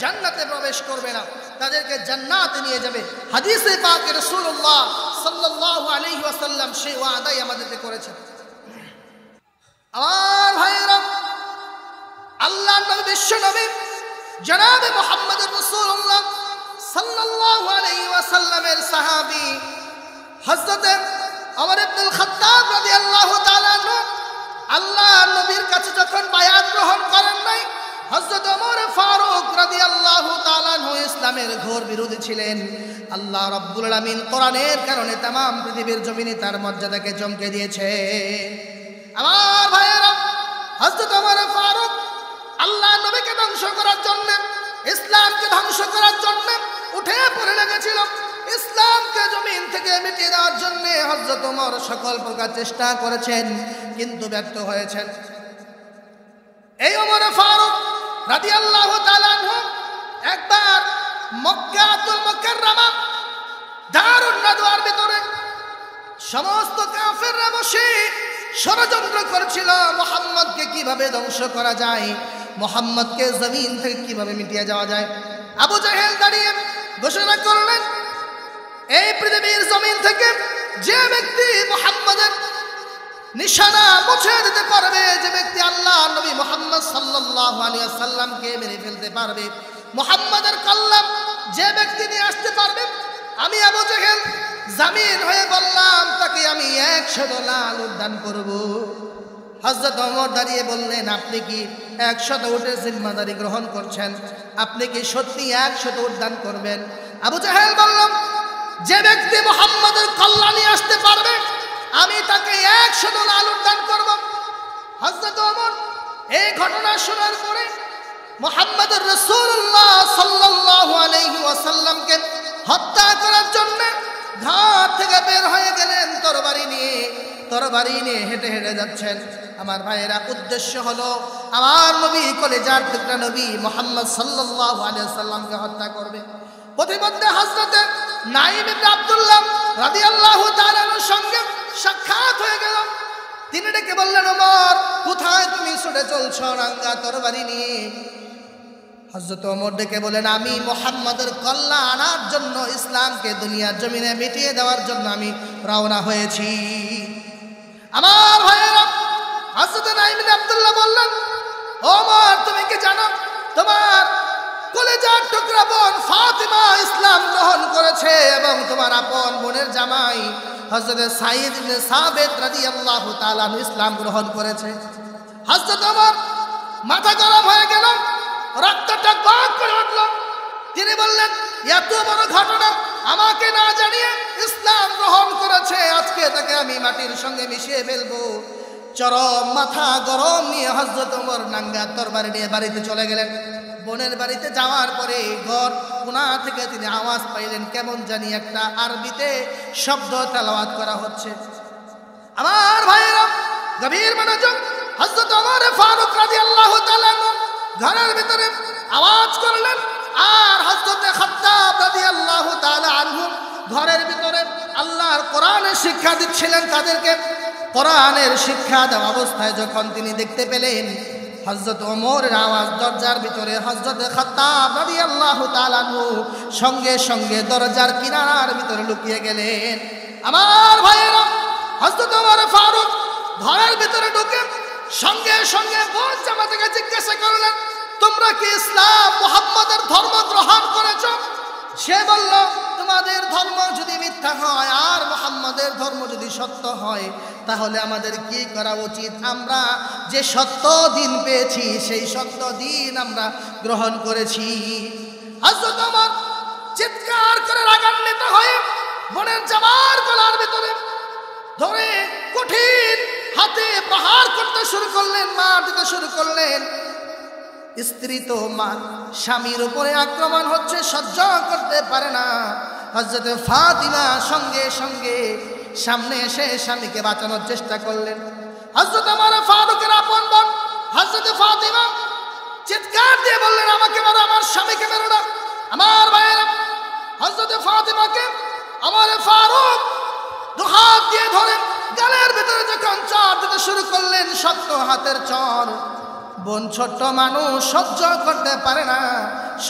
জান্নাতে প্রবেশ করবে না তাদেরকে জান্নাতে নিয়ে যাবে হাদিসে পাকে রাসূলুল্লাহ সাল্লাল্লাহু আলাইহি ওয়াসাল্লাম ওয়াসাল্লাম সেই ওয়াদাই আমাদেরকে করেছেন। আমার ভাইয়েরা, আল্লাহর নবী, বিশ্ব নবী জনাবে মুহাম্মদুর রাসূলুল্লাহ সাল্লাল্লাহু আলাইহি ওয়াসাল্লামের সাহাবী হযরত ওমর ইবনুল খাত্তাব রাদিয়াল্লাহু তাআলা আনহু আল্লাহর নবীর কাছে যখন বায়াত গ্রহণ করেন নাই, হযরত ওমর ফারুক রাদিয়াল্লাহু তাআলা আনহু ইসলামের ঘোর বিরোধী ছিলেন। আল্লাহ রাব্বুল আলামিন কোরআনের কারণে तमाम পৃথিবীর জমিনে তার মর্যাদাকে চমকে দিয়েছে। আমার ভাইয়েরা, হযরত ওমর ফারুক আল্লাহ নবীকে ধ্বংস করার জন্য, ইসলামকে ধ্বংস করার জন্য উঠে পড়ে লেগেছিল। ইসলামকে জমিন থেকে মিটিয়ে দেওয়ার জন্য হযরত ওমর সকল প্রকার চেষ্টা করেছেন, কিন্তু ব্যর্থ হয়েছেন। এই ওমর ফারুক রাদিয়াল্লাহু তাআলা আনহু একবার মক্কাতুল মুকাররমা দারুন নাদওয়ার ভিতরে সমস্ত কাফেররা বসে ষড়যন্ত্র করছিল মুহাম্মদকে কিভাবে ধ্বংস করা যায়, মুহাম্মদকে জমিন থেকে কিভাবে মিটিয়ে যাওয়া যায়। আবু জাহেল দাঁড়িয়ে ঘোষণা করলেন, এই পৃথিবীর জমিন থেকে যে ব্যক্তি মুহাম্মদের নিশানা মুছে দিতে পারবে, যে ব্যক্তি আল্লাহ নবী মুহাম্মদ সাল্লাল্লাহু আলাইহি ওয়াসাল্লামকে মেরে ফেলতে পারবে, মুহাম্মদের কল্লাম যে ব্যক্তি নিয়ে আসতে পারবে, আমি আবু জাহেল জামিন হয়ে বললাম তাকে আমি 100 লাল উদ্যান করব। হযরত ওমর দাঁড়িয়ে বললেন, আপনি কি 100 উটের জিম্মাদারি গ্রহণ করছেন? আপনি কি সত্যি 100 উদ্যান করবেন? আবু জাহেল বললাম, যে ব্যক্তি মুহাম্মদের কল্যাণ নিয়ে আসতে পারবে আমি তাকে 100 লাল উদ্যান করব। হযরত ওমর এই ঘটনা শোনার পরে মুহাম্মদুর রাসূলুল্লাহ সাল্লাল্লাহু আলাইহি ওয়াসাল্লামকে হত্যা করার জন্য ঘাট থেকে বের হয়ে গেলেন তরবারি নিয়ে হেঁটে হেঁটে যাচ্ছেন। আমার ভাইয়েরা, উদ্দেশ্য হলো আমার নবী, কলেজার টুকরা নবী মুহাম্মদ সাল্লাল্লাহু আলাইহি ওয়াসাল্লামকে হত্যা করবে। প্রতিমধ্যে হযরত নাঈম ইবনে আব্দুল্লাহ রাদিয়াল্লাহু তাআলার সঙ্গে সাক্ষাৎ হয়ে গেল। তিনি ডেকে বললেন, ওমর, কোথায় তুমি ছুটে চলছো রাঙ্গা তরবারি নিয়ে? হযরত ওমর ডেকে বলেন, আমি মুহাম্মদের কল্যাণ আনার জন্য, ইসলামকে দুনিয়ার জমিনে মিটিয়ে দেওয়ার জন্য আমি রওনা হয়েছি। আমার ভাইয়েরা, হযরত নাঈম ইবনে আব্দুল্লাহ বললেন, ওমর, তুমি কি জানো তোমার কলেজার টুকরা বোন ফাতিমা ইসলাম গ্রহণ করেছে এবং তোমার আপন বোনের জামাই হযরত সাঈদ ইবনে সাবিত রাদিয়াল্লাহু তাআলা ইসলাম গ্রহণ করেছে। হযরত ওমর মাথা গরম হয়ে গেল, রক্তটা গড় করে উঠল। তিনি বললেন, এত বড় ঘটনা আমাকে না জানিয়ে ইসলাম গ্রহণ করেছে, আজকে তাকে আমি মাটির সঙ্গে মিশিয়ে ফেলবো। চরম মাথা গরম নিয়ে হযরত ওমর নাঙ্গা তরবারি নিয়ে বাড়িতে চলে গেলেন। বোনের বাড়িতে যাওয়ার পরে ঘর কোণা থেকে তিনি আওয়াজ পাইলেন, কেমন জানি একটা আরবিতে শব্দ তেলাওয়াত করা হচ্ছে। আমার ভাইয়েরা, গভীর মনোযোগ। হযরত ওমর ফারুক রাদিয়াল্লাহু তাআলা ঘরের ভিতরে আওয়াজ করলেন, আর হযরত খাত্তাব রাদিয়াল্লাহু তাআলা আনহু ঘরের ভিতরে আল্লাহর কোরআনের শিক্ষা দিচ্ছিলেন তাদেরকে। কোরআনের শিক্ষা দেওয়া অবস্থায় যখন তিনি দেখতে পেলেন হযরত ওমরের আওয়াজ দরজার ভিতরে, হযরত খাত্তাব রাদিয়াল্লাহু তাআলা আনহু সঙ্গে সঙ্গে দরজার কিনারার ভিতরে লুকিয়ে গেলেন। আমার ভাইয়েরা, হযরত ওমর ফারুক ঘরের ভিতরে ঢুকে সঙ্গে সঙ্গে বোন জামাতাকে জিজ্ঞাসা করলেন, তোমরা কি ইসলাম মুহাম্মদের ধর্ম গ্রহণ করেছ? সে বলল, তোমাদের ধর্ম যদি মিথ্যা হয় আর মুহাম্মদের ধর্ম যদি সত্য হয়, তাহলে আমাদের কি করা উচিত? আমরা যে সত্য দিন পেয়েছি সেই সত্য দিন আমরা গ্রহণ করেছি। হযরত ওমর চিৎকার করে রাগান্বিত হয়ে বোনের জামার গলার ভিতরে ধরে কঠিন হাতে প্রহার করতে শুরু করলেন, মার দিতে শুরু করলেন। স্ত্রী তো স্বামীর উপরে আক্রমণ হচ্ছে, সহ্য করতে পারে না। হযরত ফাতিমা সঙ্গে সঙ্গে সামনে এসে স্বামীকে বাঁচানোর চেষ্টা করলেন। হযরত ওমর ফারুকের আপন বোন হযরত ফাতিমা চিৎকার দিয়ে বললেন, আমাকে মারো, আমার স্বামীকে মেরো না। আমার ভাইয়েরা, হযরত ফাতিমাকে ওমর ফারুক দুহাত দিয়ে ধরে গালের ভিতরে যখন চর দিতে শুরু করলেন, শক্ত হাতের চর। বোন ছোট্ট মানুষ সহ্য করতে পারে না,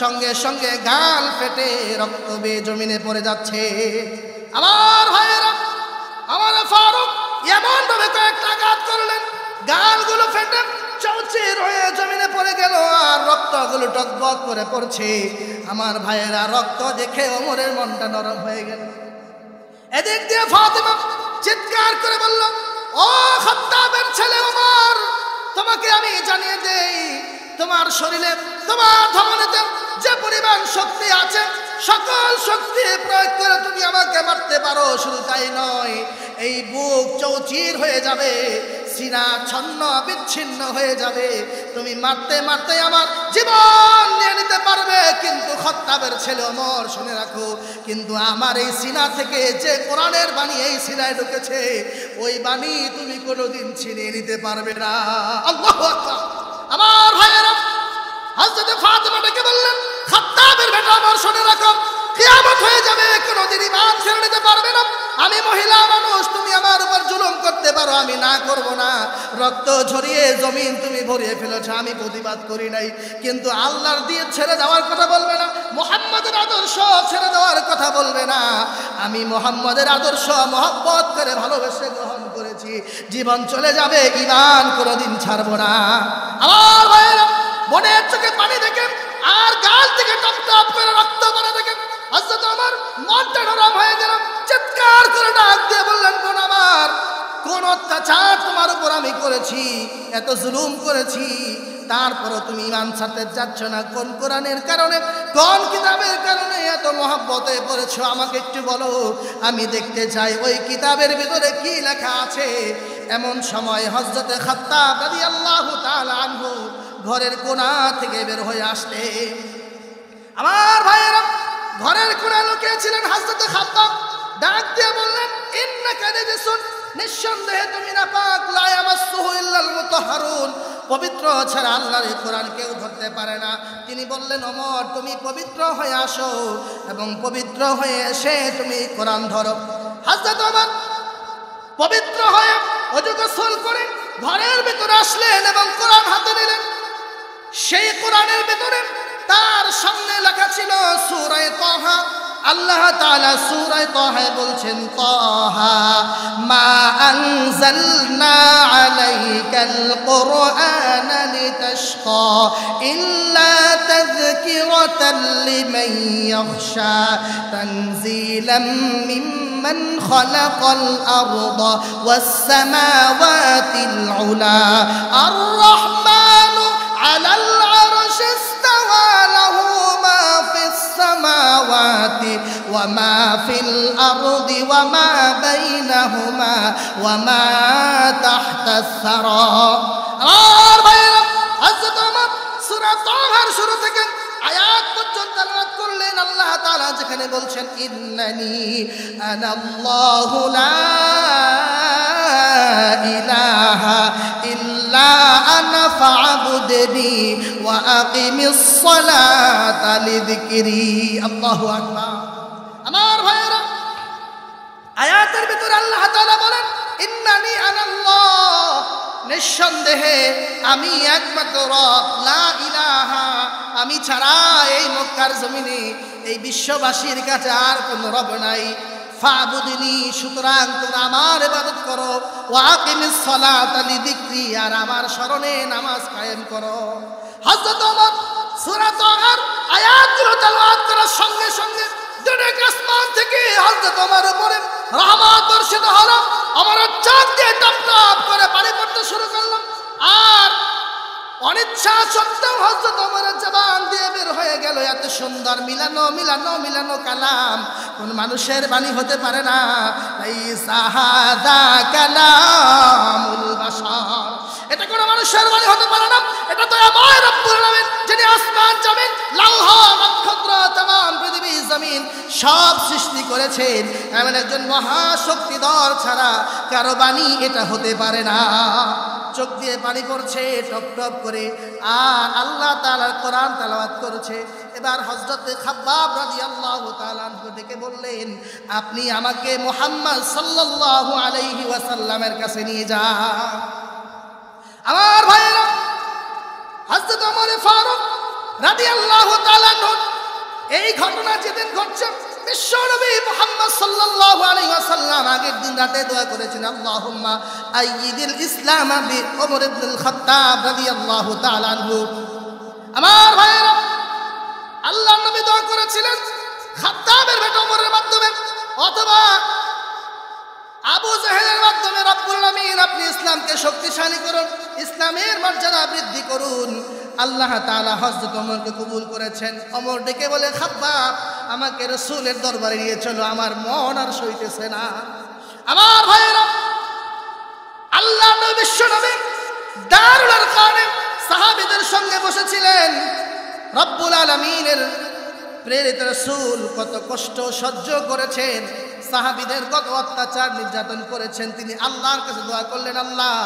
সঙ্গে সঙ্গে গাল ফেটে রক্ত বেয়ে জমিনে পড়ে যাচ্ছে। আমার ভাইয়েরা, আমার একটা চৌচির হয়ে জমিনে পড়ে গেল আর রক্তগুলো টকবক করে পড়ছে। আমার ভাইয়েরা রক্ত দেখে ওমরের মনটা নরম হয়ে গেল। এদিক দিয়ে ফাতিমা চিৎকার করে বলল, ও খাত্তাবের ছেলে ওমর, তোমাকে আমি জানিয়ে দেই, তোমার শরীরে তোমার ধমনীতে যে পরিমাণ শক্তি আছে সকল শক্তি প্রয়োগ করে তুমি আমাকে মারতে পারো। শুধু তাই নয়, এই বুক চৌচির হয়ে যাবে, সিনা ছন্ন বিচ্ছিন্ন হয়ে যাবে, তুমি মারতে মারতে আমার জীবন নিয়ে নিতে পারবে। কিন্তু খাত্তাবের ছেলে ওমর, শুনে রাখো, কিন্তু আমার এই সিনা থেকে যে কোরআনের বাণী এই সিনায় ঢুকেছে, ওই বাণী তুমি কোনোদিন ছিনিয়ে নিতে পারবে না। আল্লাহু আকবার। আমার ভাইয়েরা, হযরত ফাতিমা ডেকে বললেন, খাত্তাবের বেটা আমার, শুনে রাখো, কিয়ামত হয়ে যাবে, কোনোদিন ঈমান ছেড়ে নিতে পারবে না। আমি মহিলা মানুষ, তুমি আমার উপর জুলুম করতে পারো, আমি না করব না। রক্ত ঝরিয়ে জমিন তুমি ভরিয়ে ফেলেছ, আমি প্রতিবাদ করি নাই। কিন্তু আল্লাহর দিয়ে ছেড়ে দেওয়ার কথা বলবে না, মুহাম্মাদের আদর্শ ছেড়ে দেওয়ার কথা বলবে না। আমি মুহাম্মাদের আদর্শ মহব্বত করে ভালোবেসে গ্রহণ করেছি, জীবন চলে যাবে, ঈমান কোনোদিন ছাড়বো না। আমার ভাইয়েরা, মনের চোখে পানি দেখে আর গাল থেকে টপ টপ করে রক্ত পড়া দেখে হযরত ওমর মনটা নরম হয়ে গেল। চিৎকার করে ডাক দিয়ে বললেন, বোন আমার, কোন অত্যাচার তোমার উপর আমি করেছি, এত জুলুম করেছি, তারপরও তুমি ঈমান ছাড়তে যাচ্ছ না? কোন কোরআনের কারণে, কোন কিতাবের কারণে এত মহব্বতে পড়েছো? আমাকে একটু বলো, আমি দেখতে চাই ওই কিতাবের ভিতরে কি লেখা আছে। এমন সময় হযরতে খাত্তাব রাদিয়াল্লাহু তাআলা আনহু ঘরের কোণা থেকে বের হয়ে আসতে, আমার ভাইয়েরা, ঘরের কোণায় লুকিয়েছিলেন হযরতে খাত্তাব। ডাক দিয়ে বললেন, ইন্নাকা নাজিসুন, নিঃসন্দেহে তুমি নাপাক, লা ইয়ামাসসুহু ইল্লাল মুতাহহারুন, পবিত্র ছাড়া আল্লাহর এই কোরআন কেউ ধরতে পারে না। তিনি বললেন, ওমর, তুমি পবিত্র হয়ে আসো এবং পবিত্র হয়ে এসে তুমি কোরআন ধরো। হযরত ওমর পবিত্র হয়ে ওযু গোসল করে ঘরের ভিতরে আসলেন এবং কোরআন হাতে নিলেন। সেই কোরআনের ভিতরে তার সামনে লেখা ছিল সূরা তাহা। আল্লাহ তাআলা সূরা তাহা বলছেন, তাহা মা আনজালনা আলাইকাল কুরআনা লিতাশকা ইল্লা তাযকিরাতাল লিমান ইয়াখশা তানজিলাম মিম্মান খালাকাল আরদা ওয়াস সামাওয়াতিল উলা আর রাহমানু আলাল আরশি ইস্তাওয়া লাহু মা ফিস সামাওয়াতি ওয়া মা ফিল আরদি ওয়া মা বাইনাহুমা ওয়া মা তাহতাস সারা। আর ভাইরা, হযরত ওমর সূরা তাহার শুরু থেকে আয়াত পর্যন্ত তেলাওয়াত করলেন। আল্লাহ তাআলা যেখানে বলছেন, ইন্নানি আনাল্লাহু লা ইলাহা ইল্লা আনা ফা'বুদনি ওয়া আকিমিস সালাতা লিযিকরি। আল্লাহু আকবার। আমার ভাইয়েরা, আয়াতের ভিতরে আল্লাহ তাআলা বলেন, ইন্নানি আনাল্লাহ, নিঃসন্দেহে আমি একমাত্র রব, লা ইলাহা, আমি ছাড়া এই মক্কার জমিনে এই বিশ্ববাসীর কাছে আর কোনো রব নাই। ফাবুদনি, সুতরাং তোমরা আমার ইবাদত করো। ওয়া আকিমিস সালাতা লিযিকরি, আর আমার স্মরণে নামাজ কায়েম করো। হযরত ওমর সূরা তাহার আয়াতগুলো তেলাওয়াত করার সঙ্গে সঙ্গে দুনিয়ার আসমান থেকে হযরত ওমর উপরে রহমত বর্ষিত হলো। আমার চোখ দিয়ে টপ টপ করে পানি পড়তে শুরু করলো। আর অনিচ্ছা সত্ত্বেও হযরত ওমরের জবান দিয়ে বের হয়ে গেল এত সুন্দর মিলানো মিলানো মিলানো কালাম, কোন মানুষের বাণী হতে পারে না। এই সাহাদা কালামুল বাশার, এটা কোন মানুষের বাণী হতে পারে না। এটা তো আমার রব্বুল আলামিন, যিনি আসমান জমিন লৌহ নক্ষত্র तमाम পৃথিবী জমিন সব সৃষ্টি করেছেন, এমন একজন মহাশক্তিধর ছাড়া কারো বাণী এটা হতে পারে না। চোখ দিয়ে পানি পড়ছে টপ টপ করে, আর আল্লাহ তাআলার কোরআন তেলাওয়াত করছে। এবার হযরত খাব্বাব রাদিয়াল্লাহু তাআলা আনহু ডেকে বললেন, আপনি আমাকে মুহাম্মদ সাল্লাল্লাহু আলাইহি ওয়াসাল্লামের কাছে নিয়ে যান। আমার ভাইয়েরা, হযরত ওমর ফারুক রাদিয়াল্লাহু তাআলা আনহু এই ঘটনা যেদিন ঘটছে বিশ্বনবী মুহাম্মদ সাল্লাল্লাহু আলাইহি ওয়াসাল্লাম আগের দিন রাতে দোয়া করেছেন, আল্লাহুম্মা আইয়িদিল ইসলাম বি ওমর ইবনুল খাত্তাব রাদিয়াল্লাহু তাআলা আনহু। আমার ভাইরা, আল্লাহর নবী দোয়া করেছিলেন খাত্তাবের বেটা ওমরের মাধ্যমে অথবা আবু জাহেলের মাধ্যমে, রব্বুল আলামিন আপনি ইসলামকে শক্তিশালী করুন, ইসলামের মর্যাদা বৃদ্ধি করুন। আল্লাহ তাআলা হযরত ওমরকে কবুল করেছেন। ওমর ডেকে বলে, খাব্বাব আমাকে রাসূলের দরবারে নিয়ে চলো, আমার মন আর সইতেছে না। আমার ভাইরা, আল্লাহ নবী বিশ্ব নবী দারুল আরকামে সাহাবীদের সঙ্গে বসেছিলেন। রব্বুল আলামিনের প্রেরিত রাসূল কত কষ্ট সহ্য করেছেন, সাহাবীদের কত অত্যাচার নির্যাতন করেছেন। তিনি আল্লাহর কাছে দোয়া করলেন, আল্লাহ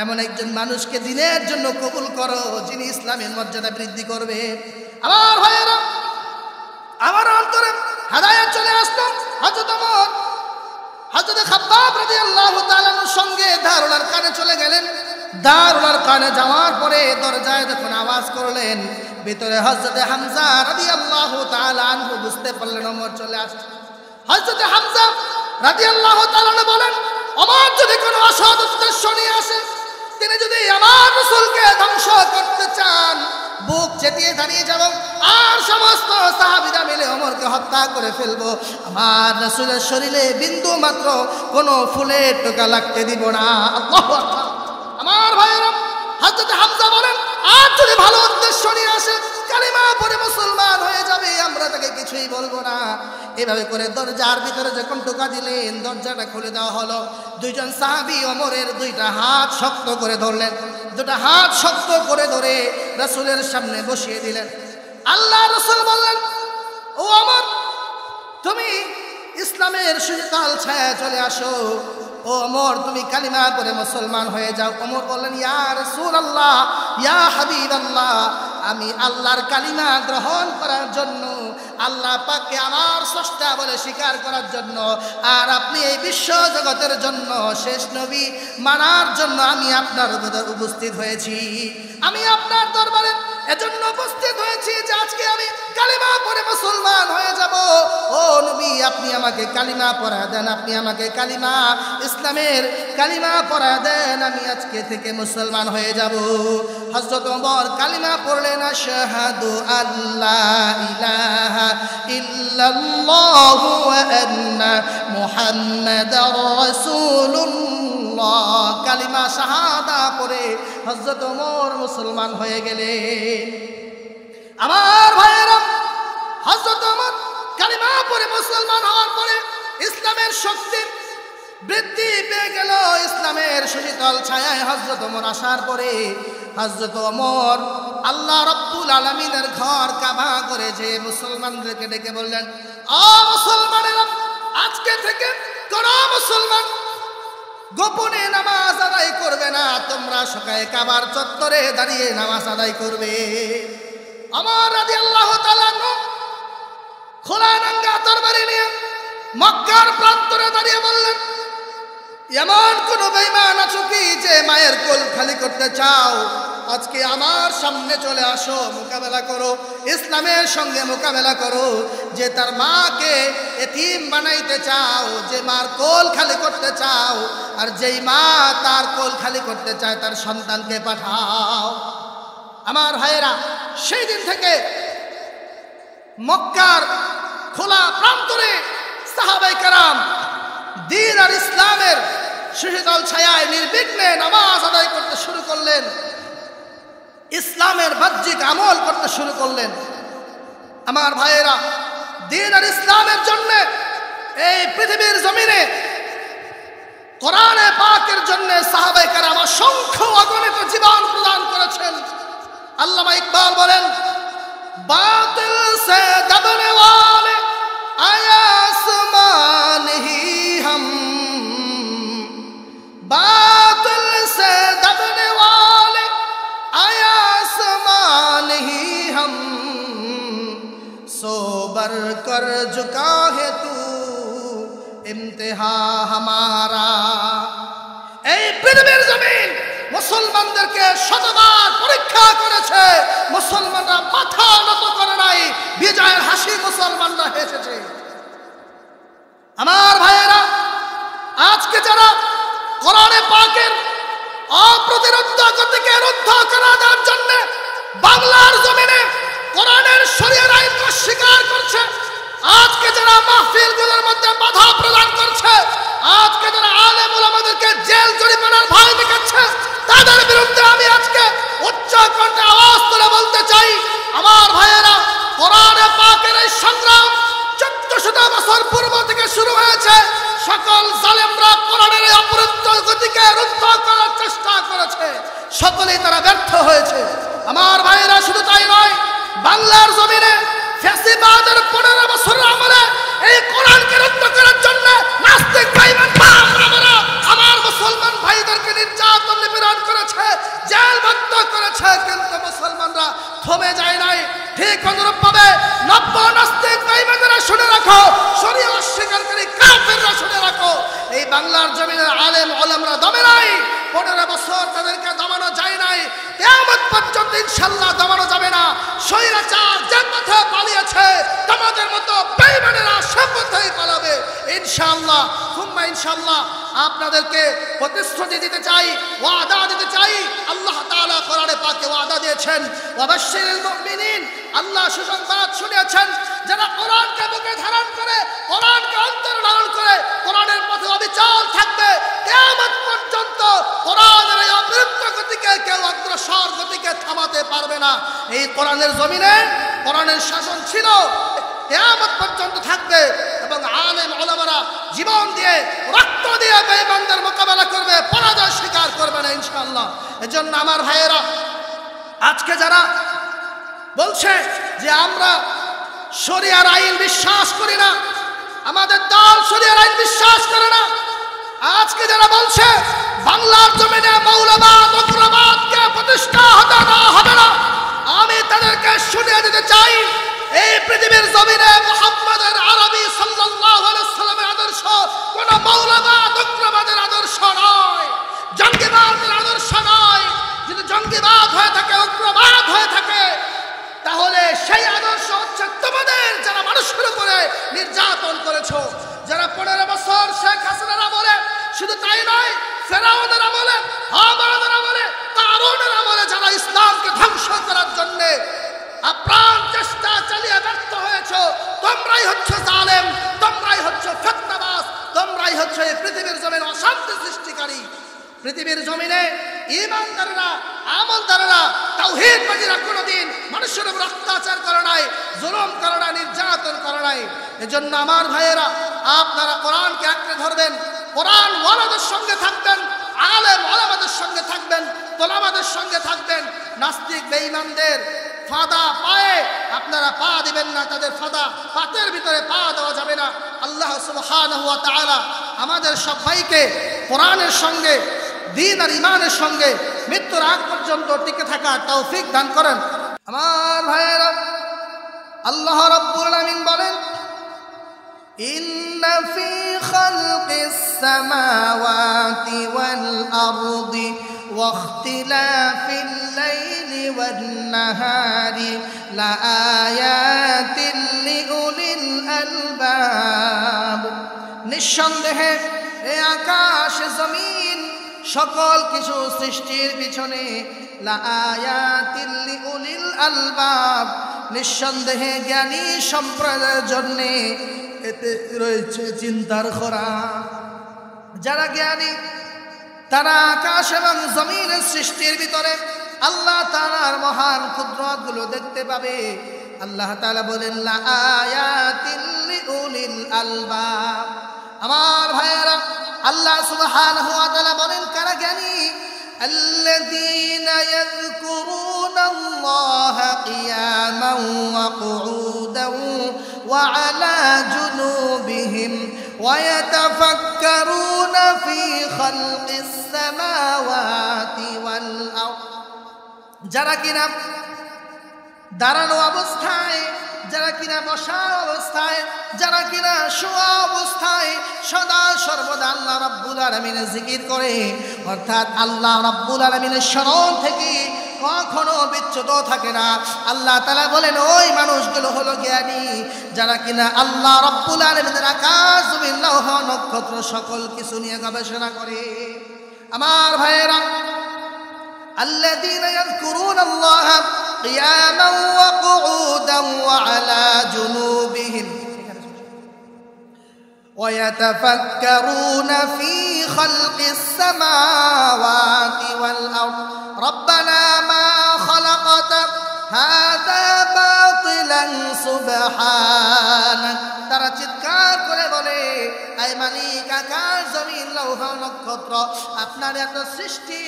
এমন একজন মানুষকে দিনের জন্য কবুল করো যিনি ইসলামের মর্যাদা বৃদ্ধি করবে। আমার ভাইয়েরা, আমার অন্তরে হেদায়েত চলে আসলো। হযরত ওমর হযরত খাব্বাব রাদিয়াল্লাহু তাআলার সঙ্গে দারুল আরকামে চলে গেলেন। দারুল আরকামে যাওয়ার পরে দরজায় যখন আওয়াজ করলেন, ভিতরে হযরত হামজা রাদিয়াল্লাহু তাআলা আনহু বুঝতে পারলেন ওমর চলে আসছে। হযরত হামজা রাদিয়াল্লাহু তাআলা বলেন, ওমর যদি কোনো অসৎ উদ্দেশ্য নিয়ে আসে, তিনি যদি আমার রাসূলকে ধ্বংস করতে চান, বুক চেতিয়ে দাঁড়িয়ে যাব আর সমস্ত সাহাবীরা মিলে ওমরকে হত্যা করে ফেলবো। আমার রাসূলের শরীরে বিন্দু মাত্র কোনো ফুলের টোকা লাগতে দিব না। আল্লাহু আকবার। আমার ভাইয়েরা, হযরত হামজা বলেন, আর যদি ভালো উদ্দেশ্য নিয়ে আসে, কালিমা পড়ে মুসলমান হয়ে যাবে, আমরা তাকে কিছুই বলবো না। এভাবে করে দরজার ভিতরে যখন টোকা দিলেন, দরজাটা খুলে দেওয়া হলো। দুইজন সাহাবী ওমরের দুইটা হাত শক্ত করে ধরলেন, দুটা হাত শক্ত করে ধরে রাসূলের সামনে বসিয়ে দিলেন। আল্লাহ রাসূল বললেন, ও ওমর, তুমি ইসলামের শীতল ছায়ায় চলে আসো। ও ওমর, তুমি কালিমা পড়ে মুসলমান হয়ে যাও। ওমর বললেন, ইয়া রাসূলুল্লাহ, ইয়া হাবিবাল্লাহ, আমি আল্লাহর কালিমা গ্রহণ করার জন্য, আল্লাহ পাককে আমার স্রষ্টা বলে স্বীকার করার জন্য, আর আপনি এই বিশ্ব জগতের জন্য শেষ নবী মানার জন্য আমি আপনার উপস্থিত হয়েছি। আমি আপনার দরবারে এজন্য উপস্থিত হয়েছি যে আজকে আমি কালিমা পড়ে মুসলমান হয়ে যাব। ও নবী, আপনি আমাকে কালিমা পড়া দেন, আপনি আমাকে কালিমা, ইসলামের কালিমা পড়া দেন, আমি আজকে থেকে মুসলমান হয়ে যাব। হযরত ওমর কালিমা পড়লেন, আশহাদু আল্লা ইলাহা ইল্লাল্লাহু ওয়া আন্না মুহাম্মাদার রাসূলুল্লাহ। কালিমা শাহাদা পড়ে হযরত ওমর মুসলমান হয়ে গেলেন। আমার ভাইয়েরা, হযরত ওমর কালিমা পড়ে মুসলমান হওয়ার পরে ইসলামের শক্তি বৃদ্ধি পেয়ে গেল। ইসলামের শীতল ছায়ায় হযরত ওমর আসার পরে হযরত ওমর আল্লাহ রাব্বুল আলামিনের ঘর কাবা করে যে মুসলমানদেরকে ডেকে বললেন, ও মুসলমানেরা, আজকে থেকে কোন মুসলমান গোপনে নামাজ আদায় করবে না, তোমরা সকালে কাবার চত্বরে দাঁড়িয়ে নামাজ আদায় করবে। ওমর রাদিয়াল্লাহু তাআলা খোলা নাঙ্গা তরবারি নিয়ে মক্কার প্রান্তরে দাঁড়িয়ে বললেন, এমন কোন বেঈমান আছো কি যে মায়ের কোল খালি করতে চাও? আজকে আমার সামনে চলে আসো, মোকাবেলা করো, ইসলামের সঙ্গে মোকাবেলা করো। যে তার মাকে এতিম বানাইতে চাও, যে মার কোল খালি করতে চাও, আর যেই মা তার কোল খালি করতে চায় তার সন্তানকে পাঠাও। আমার ভাইয়েরা, সেই দিন থেকে মক্কার খোলা প্রান্তরে সাহাবায়ে কেরাম দ্বীন আর ইসলামের শীতল ছায়ায় নির্বিঘ্নে নামাজ আদায় করতে শুরু করলেন, ইসলামের বাহ্যিক আমল করতে শুরু করলেন। আমার ভাইয়েরা, দ্বীন আর ইসলামের জন্য এই পৃথিবীর জমিনে কোরআনে পাকের জন্য সাহাবায়ে কেরাম অসংখ্য অগণিত জীবন প্রদান করেছেন। আল্লামা ইকবাল বলেন, বাতিল সে দবনে ওয়ালে আয়া আসমান হি हम, बातिल से दबने वाले आया आसमान ही हम, सोबर कर झुका है तू इम्तिहा हमारा। এই পৃথিবীর জমিন মুসলমানদেরকে শতবার পরীক্ষা করেছে, মুসলমানরা মাথা নত করে নাই, বিজয়ের হাসি মুসলমানরা হেসেছে। আমার ভাইয়েরা, আজকে যারা কোরআনে পাকের অপ্রতিরোধ্য গতিকে রুদ্ধ করার জন্য বাংলার জমিনে কোরআনের শরীয়ত আইনকে স্বীকার করছে, আজকে যারা মাহফিলগুলোর মধ্যে বাধা প্রদান করছে, আজকে যারা আলেম ওলামাদেরকে জেল জরিমানার ভয় দেখাচ্ছে, তাদের বিরুদ্ধে আমি আজকে উচ্চ কণ্ঠে আওয়াজ তুলে বলতে চাই, আমার ভাইয়েরা, কোরআনে পাকের এই সংগ্রাম 1400 বছর পূর্ব থেকে শুরু হয়েছে। সকল জালেমরা কোরআনের এই অপরিত্য গতিকে রুদ্ধ করার চেষ্টা করেছে, সকলেই তারা ব্যর্থ হয়েছে। আমার ভাইয়েরা, শুধু তাই নয়, বাংলার জমিনে ফ্যাসিবাদের 15 বছরের আমলে এই কোরআনকে রুদ্ধ করার জন্য নাস্তিক ভাইরা আমার মুসলমান ভাইদেরকে নির্যাতন নিপীড়ন করেছে, জেলবদ্ধ করেছে, কিন্তু মুসলমানরা থমে যায় নাই। ঠিক অনুরূপভাবে নব্য নাস্তিক ভাইরা শুনে রাখো, শরীয়ত অস্বীকারী কাফেররা শুনে রাখো, এই বাংলার জমিনের আলেম ওলামারা দমে নাই। 15 বছর তাদেরকে দমানো যায় নাই, কিয়ামত পর্যন্ত ইনশাআল্লাহ দমানো যাবে না। স্বৈরাচার যে পথে পালিয়েছে, তোমাদের মতো বেঈমানেরা সে পথেই পালাবে ইনশাআল্লাহ। সুম্মা ইনশাআল্লাহ আপনাদেরকে প্রতিশ্রুতি দিতে চাই, ওয়াদা দিতে চাই। আল্লাহ তাআলা কোরআনে পাকে ওয়াদা দিয়েছেন, ওয়াবাশশিরিল মুমিনিন, আল্লাহ সুসংবাদ শুনিয়েছেন, যারা কোরআনকে বুকে ধারণ করে, কোরআনকে অন্তরে ধারণ করে, কোরআনের পথে অবিচল থাকবে, কিয়ামত পর্যন্ত কোরআনের এই অবিরুদ্ধ গতিকে কেউ অগ্রসর গতিকে থামাতে পারবে না। এই কোরআনের জমিনে কোরআনের শাসন ছিল, কিয়ামত পর্যন্ত থাকবে, এবং আলেম ওলামারা জীবন দিয়ে, রক্ত দিয়ে বেঈমানদের মোকাবেলা করবে, পরাজয় স্বীকার করবে না ইনশাআল্লাহ। এজন্য আমার ভাইয়েরা, আজকে যারা বলছে যে আমরা শরিয়ার আইন বিশ্বাস করি না, আমাদের দল শরিয়ার আইন বিশ্বাস করে না, আজকে যারা বলছে বাংলার জমিনে মৌলবাদ উগ্রবাদকে প্রতিষ্ঠা হতে দেওয়া হবে না, আমি তাদেরকে শুনিয়ে দিতে চাই, এই পৃথিবীর জমিনে মুহাম্মদের আরবি সাল্লাল্লাহু আলাইহি সাল্লামের আদর্শ কোন মৌলবাদ উগ্রবাদের আদর্শ নয়, জঙ্গিবাদের আদর্শ নয়। যদি জঙ্গিবাদ হয়ে থাকে, উগ্রবাদ হয়ে থাকে, তাহলে সেই আদর্শ হচ্ছে তোমাদের, যারা মানুষের উপরে নির্যাতন করেছো, যারা 15 বছর শেখ হাসিনার আমলে, শুধু তাই নয়, ফেরাউনের আমলে, হামানের আমলে, কারুনের আমলে যারা ইসলামকে ধ্বংস করার জন্য আপ্রাণ চেষ্টা চালিয়ে ব্যর্থ হয়েছো, তোমরাই হচ্ছে জালেম, তোমরাই হচ্ছে ফিতনাবাজ, তোমরাই হচ্ছে এই পৃথিবীর জমিনে অশান্তি সৃষ্টিকারী। পৃথিবীর জমিনে ঈমানদাররা, আমলদাররা, তাওহীদবাদীরা কোনোদিন মানুষের উপর অত্যাচার করে নাই, জুলুম করে নাই, নির্যাতন করে নাই। এজন্য আমার ভাইয়েরা, আপনারা কোরআনকে আঁকড়ে ধরবেন, কোরআন ওয়ালাদের সঙ্গে থাকবেন, আলেম ওলামাদের সঙ্গে থাকবেন, তোলাবাদের সঙ্গে থাকবেন। নাস্তিক বেঈমানদের ফাঁদা পায়ে আপনারা পা দিবেন না, তাদের ফাঁদা পাতের ভিতরে পা দেওয়া যাবে না। আল্লাহ সুবহানাহু ওয়া তাআলা আমাদের সবাইকে কোরআনের সঙ্গে, দ্বীন আর ঈমানের সঙ্গে মৃত্যুর আগ পর্যন্ত টিকে থাকার তৌফিক দান করেন। আমার ভাইয়েরা, আল্লাহ রাব্বুল আলামিন বলেন, ইন্না ফি খালকিস সামাওয়াতি ওয়াল আরদি ওয়া ইখতিলাফিল লাইলি ওয়ান নাহারি লাআয়াতিন লিউলিল আলবাব। নিঃসন্দেহে এই আকাশ জমিন সকল কিছু সৃষ্টির পিছনে লাআয়াতিন লিউলিল আলবাব, নিঃসন্দেহে জ্ঞানী সম্প্রদায়ের জন্য এতে রয়েছে চিন্তার খোরাক। যারা জ্ঞানী তারা আকাশ এবং জমিনের সৃষ্টির ভিতরে আল্লাহ তাআলার মহান কুদরতগুলো দেখতে পাবে। আল্লাহ তাআলা বলেন, লাআয়াতিন লিউলিল আলবাব। আমার ভাইয়েরা, আল্লাহ সুবহানাহু ওয়া তাআলা বলেন, কারা জ্ঞানী? আল্লাযীনা ইয়াযকুরুনাল্লাহা কিয়ামান ওয়া কুউদান ওয়া আলা জুনুবিহিম ওয়া ইয়াতাফাক্কারুনা ফি খালকিস সামাওয়াতি ওয়াল আরদ। যারা কিনা দাঁড়ানো অবস্থায়, যারা কিনা বসা অবস্থায়, যারা কিনা শোয়া অবস্থায় সদা সর্বদা আল্লাহ রাব্বুল আলামিনের জিকির করে, অর্থাৎ আল্লাহ রাব্বুল আলামিনের স্মরণ থেকে কখনো বিচ্যুত থাকে না। আল্লাহ তাআলা বলেন ওই মানুষগুলো হলো জ্ঞানী, যারা কিনা আল্লাহ রাব্বুল আলামিনের আকাশ জমিন লৌহ নক্ষত্র সকল কিছু নিয়ে গবেষণা করে। আমার ভাইয়েরা, الذين يذكرون الله قياما وقعودا وعلى جنوبهم ويتفكرون في خلق السماوات والأرض ربنا ما خلقت هذا باطلا سبحانك। তারা চিৎকার করে বলে, আয় মালিক আকাশ জমিন লৌহ নক্ষত্র, আপনার এত সৃষ্টি,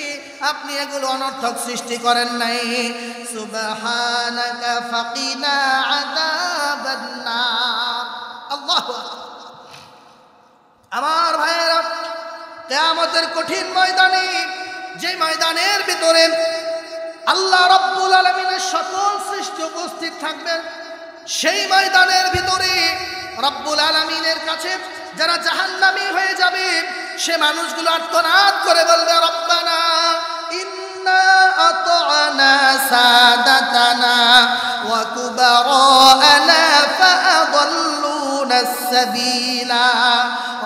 আপনি এগুলো অনর্থক সৃষ্টি করেন নাই। সুবহানাকা ফাকিনা আযাবান নার। আল্লাহু আকবার। আমার ভাইয়েরা, কিয়ামতের কঠিন ময়দানে, যে ময়দানের ভিতরে আল্লাহ রাব্বুল আলামিনের সকল সৃষ্টি উপস্থিত থাকবেন, সেই ময়দানের ভিতরে রব্বুল আলামিনের কাছে যারা জাহান্নামী হয়ে যাবে, সে মানুষগুলো আর্তনাদ করে বলবে, রব্বানা ইন্না আতা'না সাদাতানা ওয়া কুবারানা ফাআদাল্লুনা আস-সাবিলা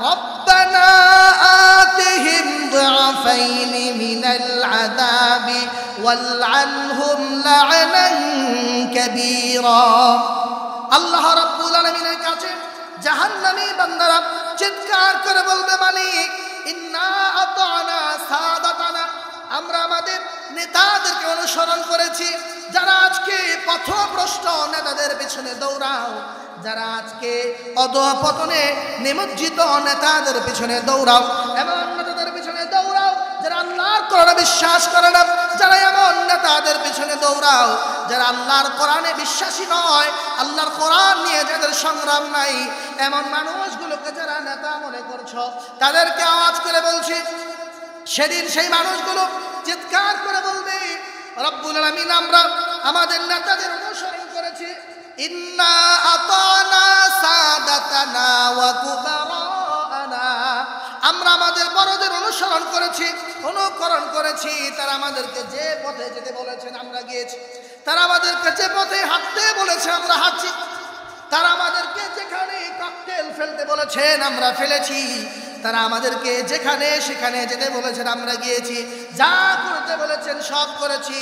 রব্বানা আতিহিম দু'ফাইনি মিনাল আযাবি ওয়ালআনহুম লা'নান কাবীরা। আল্লাহ রাব্বুল আলামিনের কাছে জাহান্নামী বান্দারা চিৎকার করে বলবে, মালিক ইন্না আতা'না সাদাতানা, আমরা আমাদের নেতাদেরকে অনুসরণ করেছি, যারা আজকে পথভ্রষ্ট নেতাদের পিছনে দৌড়াও, যারা আজকে অধঃপতনে নিমজ্জিত নেতাদের পিছনে দৌড়াও, এমন নেতাদের পিছনে দৌড়াও যারা আল্লাহর কোরআনে বিশ্বাস করে না, যারা এমন নেতাদের পিছনে দৌড়াও যারা আল্লাহর কোরআনে বিশ্বাসী নয়, আল্লাহর কোরআন নিয়ে যাদের সংগ্রাম নাই, এমন মানুষগুলোকে যারা নেতা মনে করছো, তাদেরকে আওয়াজ করে বলছি, সেদিন সেই মানুষগুলো চিৎকার করে বলবে, রব্বুল আলামিন আমরা আমাদের নেতাদের অনুসরণ করেছি, ইন্না আতা'না সাদাতানা ওয়া কুবারানা, আমরা আমাদের বড়দের অনুসরণ করেছি, অনুকরণ করেছি, তারা আমাদেরকে যে পথে যেতে বলেছেন আমরা গিয়েছি, তারা আমাদেরকে যে পথে হাঁটতে বলেছে আমরা হাঁটছি, তারা আমাদেরকে যেখানে ককটেল ফেলতে বলেছেন আমরা ফেলেছি, তারা আমাদেরকে যেখানে সেখানে যেতে বলেছেন আমরা গিয়েছি, যা করতে বলেছেন সব করেছি।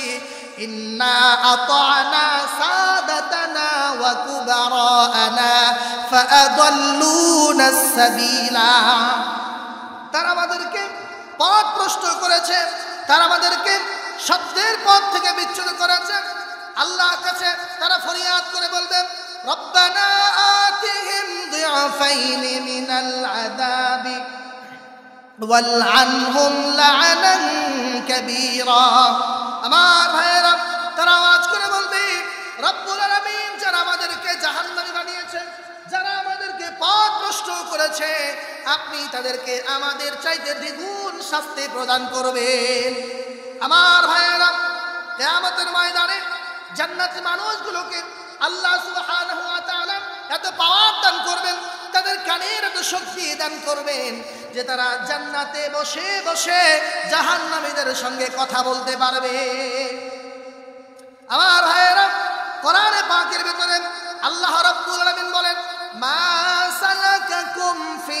ইন্না আতা'না সাদাতানা ওয়া কুবারানা ফাআদাল্লুনা আস-সাবিলা, তারা আমাদেরকে পথ ভ্রষ্ট করেছে, তারা আমাদেরকে সত্যের পথ থেকে বিচ্যুত করেছে। আল্লাহর কাছে তারা ফরিয়াদ করে বলবেন, রব্বানা আতিহিম দু'ফাইনি মিনাল আযাবি ওয়ালআনহুম লা'নান কাবীরা। আমার ভাইয়েরা, তারা আওয়াজ করে বলবে, রব্বুল আলামিন যারা আমাদেরকে জাহান্নামী বানিয়েছে, যারা আমাদেরকে পথভ্রষ্ট করেছে, আপনি তাদেরকে আমাদের চাইতে দ্বিগুণ শাস্তি প্রদান করবেন। আমার ভাইয়েরা, কিয়ামতের ময়দানে জান্নাতি মানুষগুলোকে আল্লাহ সুবহানাহু ওয়া তাআলা এত পাওয়ার দান করবেন, তাদের কানের এত শক্তি দান করবেন যে তারা জান্নাতে বসে বসে জাহান্নামীদের সঙ্গে কথা বলতে পারবে। আমার ভাইয়েরা, কোরআনে পাকের ভিতরে আল্লাহ রাব্বুল আলামিন বলেন, মা সালাকাকুম ফি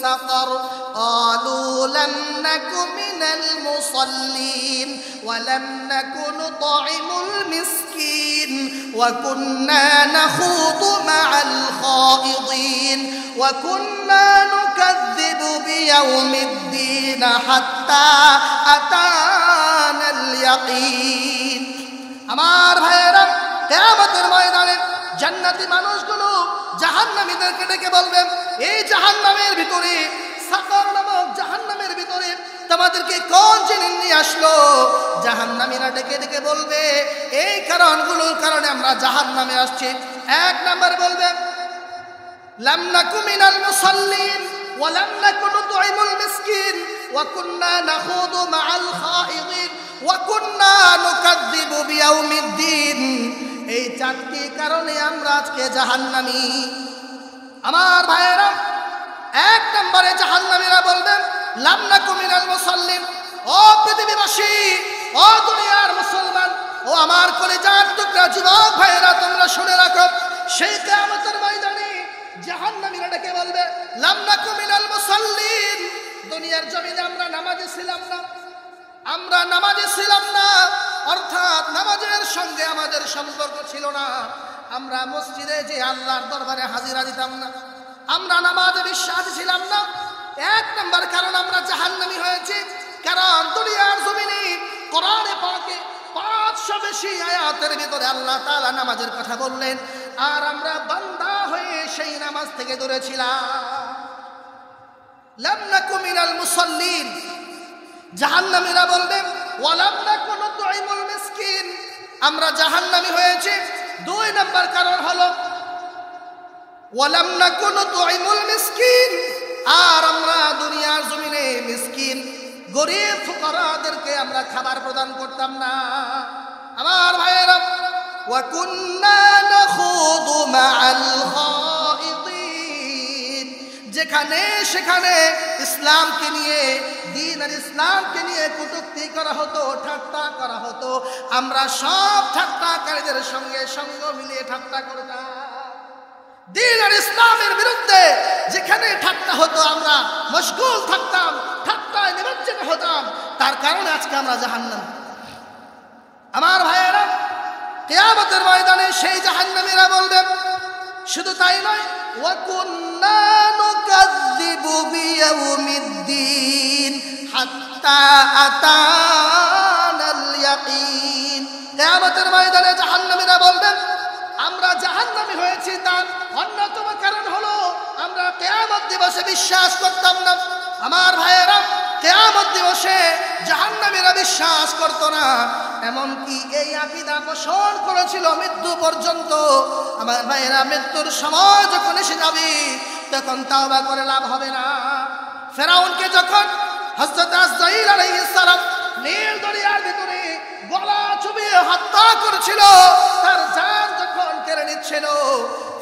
সাকার ক্বালু লাম নাকু মিনাল মুসাল্লিন ওয়া লাম নাকু নুতঈমুল মিসকিন ওয়া কুন্না নাখুদু মা'আল খাইদিন ওয়া কুন্না নুকাযযিবু বিয়াউমিদ্দিন হাত্তা আতানাল ইয়াকিন। আমার ভাইয়েরা, কিয়ামতের ময়দানে জান্নাতি মানুষগুলো জাহান্নামীদেরকে ডেকে বলবেন, এই জাহান্নামের ভিতরে, সাকার নামক জাহান্নামের ভিতরে তোমাদেরকে কোন জিনিস নিয়ে আসলো? জাহান্নামীরা ডেকে ডেকে বলবে, এই কারণগুলোর কারণে আমরা জাহান্নামে আসছি। এক নাম্বার বলবে, লাম নাকু মিনাল মুসাল্লিন ওয়া লাম নাকু নুতঈমুল মিসকিন ওয়া কুন্না নাখুদু মা'আল খাইদিন ওয়া কুন্না নুকাযযিবু বিয়াউমিদ্দিন। এই চারটি কারণে আমরা আজকে জাহান্নামী। আমার ভাইয়েরা, এক নম্বরে জাহান্নামীরা বলবেন, লাম নাকু মিনাল মুসাল্লিন, ও পৃথিবীবাসী, ও দুনিয়ার মুসলমান, ও আমার কলিজার টুকরা যুবক ভাইয়েরা, তোমরা শুনে রাখো, সেই কিয়ামতের ময়দানে জাহান্নামীরা ডেকে বলবে, লাম নাকু মিনাল মুসাল্লিন, দুনিয়ার জমিনে আমরা নামাজি ছিলাম না, আমরা নামাজি ছিলাম না, অর্থাৎ নামাজের সঙ্গে আমাদের সম্পর্ক ছিল না, আমরা মসজিদে যে আল্লাহর দরবারে হাজিরা দিতাম না, আমরা নামাজে বিশ্বাসী ছিলাম না। এক নম্বর কারণ আমরা জাহান্নামী হয়েছি, কারণ দুনিয়ার জমিনে কোরআনে পাকে 500 বেশি আয়াতের ভিতরে আল্লাহ তাআলা নামাজের কথা বললেন, আর আমরা বান্দা হয়ে সেই নামাজ থেকে দূরে ছিলাম। লাম নাকু মিনাল মুসাল্লিন, জাহান্নামীরা বলবে, ওয়ালাম নাকু নুতঈমুল মিসকিন, আমরা জাহান্নামী হয়েছি 2 নম্বর কারণ হলো ওয়ালাম নাকু নুতঈমুল মিসকিন, আর আমরা দুনিয়ার জমিনে মিসকিন গরিব ফুকারাদেরকে আমরা খাবার প্রদান করতাম না। আমার ভাইয়েরা, ওয়া কুন্না নাখুদু মাআল খাইদিন, যেখানে সেখানে ইসলামকে নিয়ে, দ্বীন আর ইসলামকে নিয়ে কটূক্তি করা হতো, ঠাট্টা করা হতো, আমরা সব ঠাট্টাকারীদের সঙ্গে সঙ্গ মিলিয়ে ঠাট্টা করতাম। দ্বীন আর ইসলামের বিরুদ্ধে যেখানে ঠাট্টা হতো আমরা মশগুল থাকতাম, ঠাট্টায় নিমজ্জিত হতাম, তার কারণে আজকে আমরা জাহান্নামী। আমার ভাইয়েরা, কিয়ামতের ময়দানে সেই জাহান্নামীরা বলবে, শুধু তাই নয়, ওয়া কুন্না নুকাযযিবু বিয়াউমিদ্দিন হাত্তা আতানাল ইয়াকিন, কিয়ামতের ময়দানে জাহান্নামীরা বলবেন, আমরা জাহান্নামী হয়েছি তার অন্যতম কারণ হলো আমরা কিয়ামত দিবসে বিশ্বাস করতাম না। আমার ভাইয়েরা, কিয়ামত দিবসে জাহান্নামীরা বিশ্বাস করতো না, এমনকি এই আকীদা পোষণ করেছিল মৃত্যু পর্যন্ত। আমার ভাইয়েরা, মৃত্যুর সময় যখন এসে যাবে তখন তাওবা করে লাভ হবে না। ফেরাউনকে যখন হযরত আজরাইল আলাইহিস সালাম নীল দরিয়ার ভিতরে গলা চুবিয়ে হত্যা করেছিল, তার জান যখন কেড়ে নিচ্ছিল,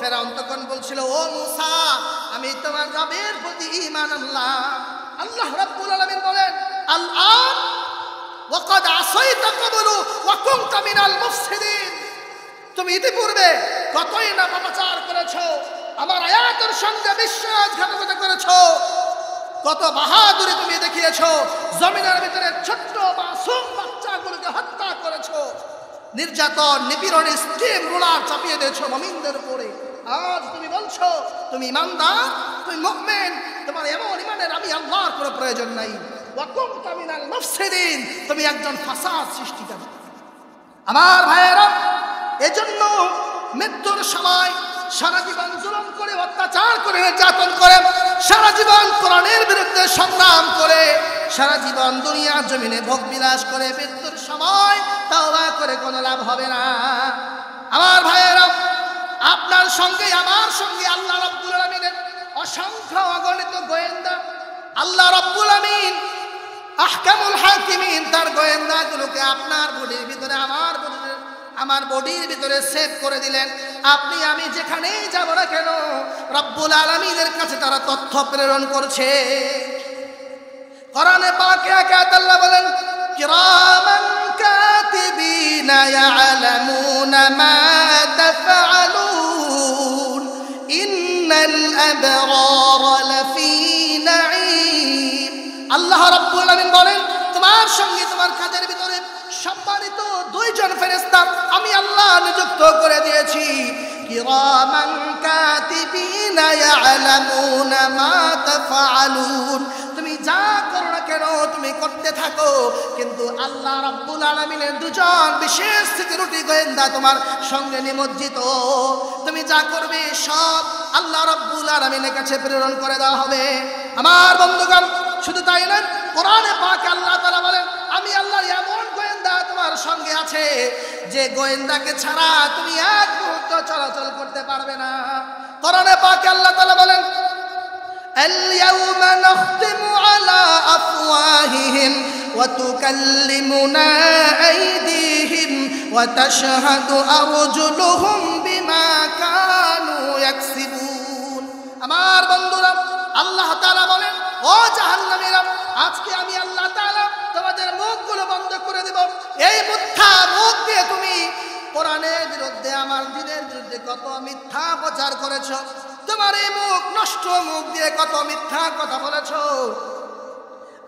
ফেরাউন তখন বলছিল, ও মূসা, আমি তোমার রবের প্রতি ঈমান আনলাম। আল্লাহ রাব্বুল আলামিন বলেন, আল-আন ওয়া ক্বাদ আসাইতা ক্বাবলু ওয়া কুনতা মিনাল মুফসিদিন, তুমি ইতিপূর্বে কতই না পাপাচার করেছো, আমার আয়াতের সঙ্গে বিশ্বাসঘাতকতা করেছো, কত বাহাদুরি তুমি দেখিয়েছো, জমিনের ভিতরে ছোট্ট মাসুম বাচ্চাগুলোকে হত্যা করেছো, নির্যাতন নিপীড়নের স্টিম রোলার চাপিয়ে দিয়েছো মুমিনদের উপরে। আজ তুমি বলছো তুমি ঈমানদার, তুমি মুমিন, তোমার এমন ঈমানের আমি আল্লাহর কোনো প্রয়োজন নাই। ওয়া কুনতা মিনাল মুফসিদিন, তুমি একজন ফাসাদ সৃষ্টিকারী। আমার ভাইয়েরা, এজন্য মৃত্যুর সময় সারা জীবন জুলুম করে, অত্যাচার করে, নির্যাতন করে, সারা জীবন কোরআনের বিরুদ্ধে সংগ্রাম করে, সারা জীবন দুনিয়ার জমিনে ভোগ বিলাস করে, মৃত্যুর সময় তাওবা করে কোনো লাভ হবে না। আমার ভাইয়েরা, আপনার সঙ্গে আমার সঙ্গে আল্লাহ রাব্বুল আলামিনের অসংখ্য অগণিত গোয়েন্দা। আল্লাহ রাব্বুল আলামিন আহকামুল হাকিমিন তার গোয়েন্দাগুলোকে আপনার বডির ভিতরে, আমার বডির ভিতরে সেভ করে দিলেন। আপনি আমি যেখানেই যাব না কেন, রব্বুল আলামিনের কাছে তারা তথ্য প্রেরণ করছে। কোরআনে পাকে আল্লাহ বলেন, কিরামান কাতিবিনা ইয়ালামুনা মা তাফআলুন ইন্নাল আবরারা লাফি নাঈম। আল্লাহ রাব্বুল আলামিন বলেন, তোমার সঙ্গে তোমার কাজের ভিতরে সম্মানিত 2 জন ফেরেশতা আমি আল্লাহ নিযুক্ত করে দিয়েছি। কিরামান কাতিবিনা ইয়ালামুনা মা তাফআলুন, তুমি যা করো না কেন তুমি করতে থাকো, কিন্তু আল্লাহ রাব্বুল আলামিনের 2 জন বিশেষ সিকিউরিটি গোয়েন্দা তোমার সঙ্গে নিমজ্জিত। তুমি যা করবে সব আল্লাহ রাব্বুল আলামিনের কাছে প্রেরণ করে দেওয়া হবে। আমার বন্ধুগণ, শুধু তাই নয়, কোরআনে পাকে আল্লাহ তাআলা বলেন, আমি আল্লাহর এমন গোয়েন্দা তোমার সঙ্গে আছে যে গোয়েন্দাকে ছাড়া তুমি এক মুহূর্ত চলাচল করতে পারবে না। কোরআনে পাকে আল্লাহ তাআলা বলেন, আল-ইয়াওমা নাখতিমু আলা আফওয়াহিহিম ওয়া তুকাল্লিমুনা আইদিহিম ওয়া তাশহাদু আরজুলুহুম বিমা কানু ইয়াকসিবুন। আমার বন্ধুরা, আল্লাহ তাআলা বলেন, ও জাহান্নামীরা, আজকে আমি আল্লাহ তাআলা তোমাদের মুখগুলো বন্ধ করে দেব। এই মিথ্যা মুখ দিয়ে কোরআনের বিরুদ্ধে, আমার দ্বীনের বিরুদ্ধে কত মিথ্যা প্রচার করেছ, তোমার এই মুখ নষ্ট মুখ দিয়ে কত মিথ্যা কথা বলেছ।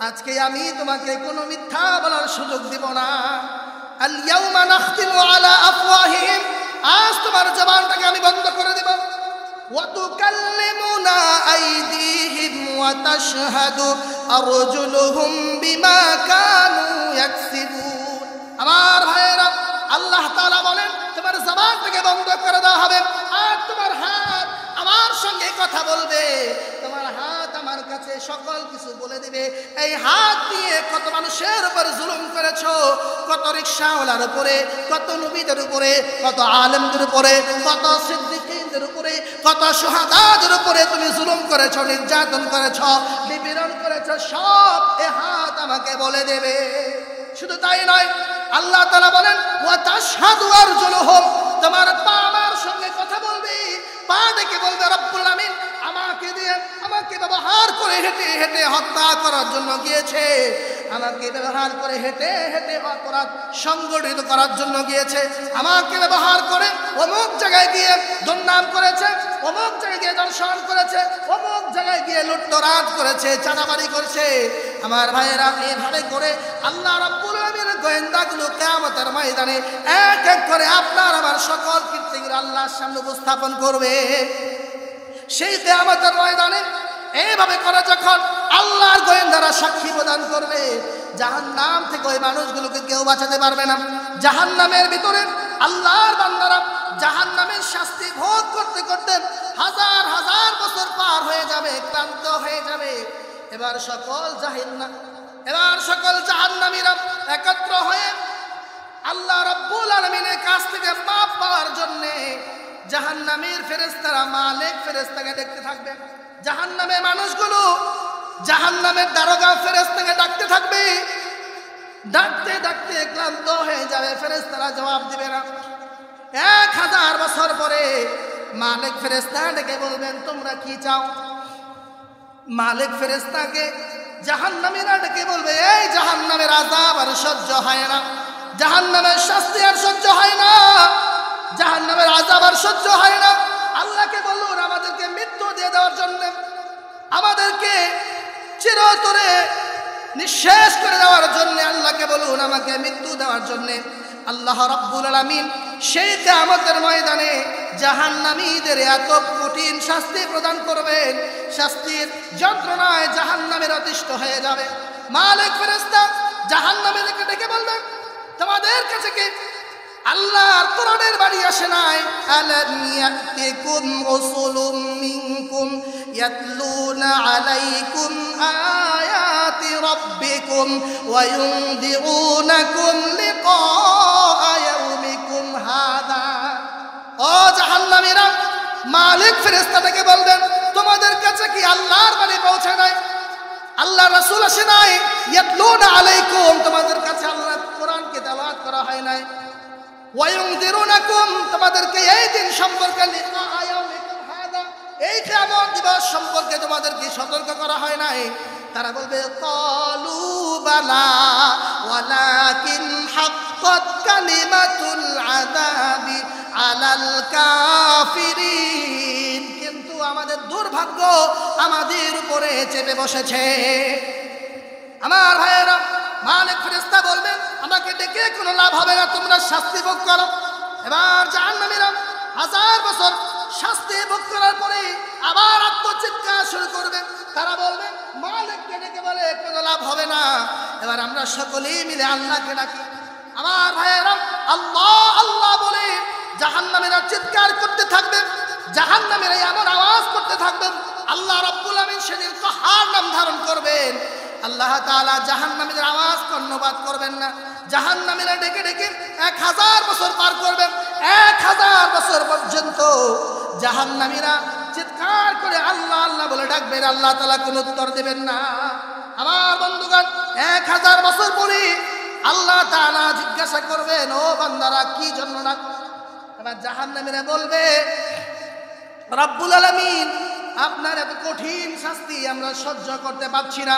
আজকে আমি তোমাকে কোনো মিথ্যা বলার সুযোগ দিব না। আল ইয়াউমা নাখতিমু আলা আফওয়াহিহিম, আজ তোমার জবানটাকে আমি বন্ধ করে দেব। ওয়া তুকাল্লিমুনা আইদিহিম ওয়া তাশহাদু আরজুলুহুম বিমা কানু ইয়াকসিবুন। আমার ভাইয়েরা, আল্লাহ তাআলা বলেন তোমার জবানটাকে বন্ধ করে দেওয়া হবে, আর তোমার হাত আমার সঙ্গে কথা বলবে, তোমার হাত আমার কাছে সকল কিছু বলে দিবে। এই হাত দিয়ে কত মানুষের উপর জুলুম করেছো, কত রিকশাওয়ালার উপরে, কত নবীদের উপরে, কত আলেমদের উপরে, কত সিদ্দিকীনদের উপরে, কত শুহাদাদের উপরে তুমি জুলুম করেছো, নির্যাতন করেছো, নিপীড়ন করেছো, সব এই হাত আমাকে বলে দেবে। শুধু তাই নয়, আল্লাহ তাআলা বলেন ওয়া তাশহাদু আরজুলুহুম, তোমার পা আমার সঙ্গে কথা বলবে, পা ডেকে বলবে রব্বুল আমিন আমাকে দিয়ে, আমাকে ব্যবহার করে হেঁটে হেঁটে হত্যা করার জন্য গিয়েছে, আমাকে ব্যবহার করে হেঁটে হেঁটে অপরাধ সংগঠিত করার জন্য গিয়েছে, আমাকে ব্যবহার করে অমুক জায়গায় গিয়ে দুর্নাম করেছে, অমুক জায়গায় গিয়ে দর্শন করেছে, অমুক জায়গায় গিয়ে লুটতরাজ করেছে, চাঁদাবাড়ি করেছে। আমার ভাইয়েরা, এইভাবে করে আল্লাহ রাব্বুল আলামিনের গোয়েন্দাগুলো কিয়ামতের ময়দানে এক এক করে আপনার আমার সকল কীর্তিগুলো আল্লাহর সামনে উপস্থাপন করবে। সেই কিয়ামতের ময়দানে এইভাবে করে যখন আল্লাহর গোয়েন্দারা সাক্ষী প্রদান করবে, জাহান্নাম থেকে ওই মানুষগুলোকে কেউ বাঁচাতে পারবে না। জাহান্নামের ভিতরে আল্লাহর বান্দারা জাহান্নামের শাস্তি ভোগ করতে করতে হাজার হাজার বছর পার হয়ে যাবে, ক্লান্ত হয়ে যাবে। এবার সকল জাহান্নামীরা একত্র হয়ে আল্লাহ রাব্বুল আলামিনের কাছ থেকে মাপ পাওয়ার জন্য জাহান্নামের ফেরেশতারা মালিক ফেরেশতাকে দেখতে থাকবে। জাহান্নামের মানুষগুলো জাহান্নামের দারোগা ফেরেশতাকে ডাকতে থাকবে, ডাকতে ডাকতে ক্লান্ত হয়ে যাবে, ফেরেশতারা জবাব দিবে না। 1000 বছর পরে মালিক ফেরেশতা ডেকে বলবেন তোমরা কি চাও। মালিক ফেরেশতাকে জাহান্নামীরা ডেকে বলবে এই জাহান্নামের আযাব আর সহ্য হয় না, জাহান্নামের শাস্তি আর সহ্য হয় না, জাহান্নামের আযাব আর সহ্য হয় না। আল্লাহকে বলুন আমাদেরকে মৃত্যু দিয়ে দেওয়ার জন্য, আমাদেরকে চিরতরে নিঃশেষ করে দেওয়ার জন্য আল্লাহকে বলুন আমাকে মৃত্যু দেওয়ার জন্য। আল্লাহ রাব্বুল আলামিন সেই কিয়ামতের ময়দানে জাহান্নামীদের এত কঠিন শাস্তি প্রদান করবেন, শাস্তির যন্ত্রণায় জাহান্নামের অতিষ্ঠ হয়ে যাবে। মালিক ফেরেশতা জাহান্নামীদেরকে ডেকে বলবেন তোমাদের কাছে কি আল্লাহর কোরআনের বাণী আসে নাই? আলাম ইয়াতিকুম রাসূলুম মিনকুম ইয়াতলুনা আলাইকুম আয়াতি রাব্বিকুম ওয়া ইউনদিরুনাকুম লিকা ইয়াউমিকুম হাদা। ও জাহান্নামীরা, মালিক ফেরেশতাকে বলবেন তোমাদের কাছে কি আল্লাহর বাণী পৌঁছে নাই? আল্লাহর রাসূল আসে নাই? ইয়াতলুনা আলাইকুম, তোমাদের কাছে আল্লাহর কোরআনকে তেলাওয়াত করা হয় নাই? ওয়ায়ুনদিরুনাকুম, তোমাদেরকে এই দিন সম্পর্কে লিকা ইয়াউমিকুম হাদা, এই কিয়ামত দিবস সম্পর্কে তোমাদেরকে সতর্ক করা হয় নাই? তারা বলবে ক্বালু বালা ওয়ালাকিন হাক্কাত কালিমাতুল আযাবি আলাল কাফিরিন, কিন্তু আমাদের দুর্ভাগ্য আমাদের উপরে চেপে বসেছে। আমার ভাইয়েরা, মালিক ফেরেশতা বলবেন আমাকে ডেকে কোনো লাভ হবে না, তোমরা শাস্তি ভোগ করো। এবার জাহান্নামীরা 1000 বছর শাস্তি ভোগ করার পরে আবার আত্মচিৎকার শুরু করবে। তারা বলবে মালিককে ডেকে বলে কোনো লাভ হবে না, এবার আমরা সকলেই মিলে আল্লাহকে ডাকি। আমার ভাইয়েরা, আল্লাহ আল্লাহ বলে জাহান্নামীরা চিৎকার করতে থাকবে, জাহান্নামীরা এমন আওয়াজ করতে থাকবেন, আল্লাহ রাব্বুল আমিন সেদিন কাহার নাম ধারণ করবেন। আল্লাহ তাআলা জাহান্নামীদের আওয়াজ কর্ণপাত করবেন না। জাহান্নামীরা ডেকে ডেকে 1000 বছর পার করবেন। 1000 বছর পর্যন্ত জাহান্নামীরা চিৎকার করে আল্লাহ আল্লাহ বলে ডাকবেন, আল্লাহ তাআলা কোনো উত্তর দেবেন না। আমার বন্ধুগণ, 1000 বছর পরে আল্লাহ তাআলা জিজ্ঞাসা করবেন ও বান্দারা কি জন্য ডাক? এবার জাহান্নামীরা বলবে রব্বুল আলামিন আপনার এত কঠিন শাস্তি আমরা সহ্য করতে পারছি না,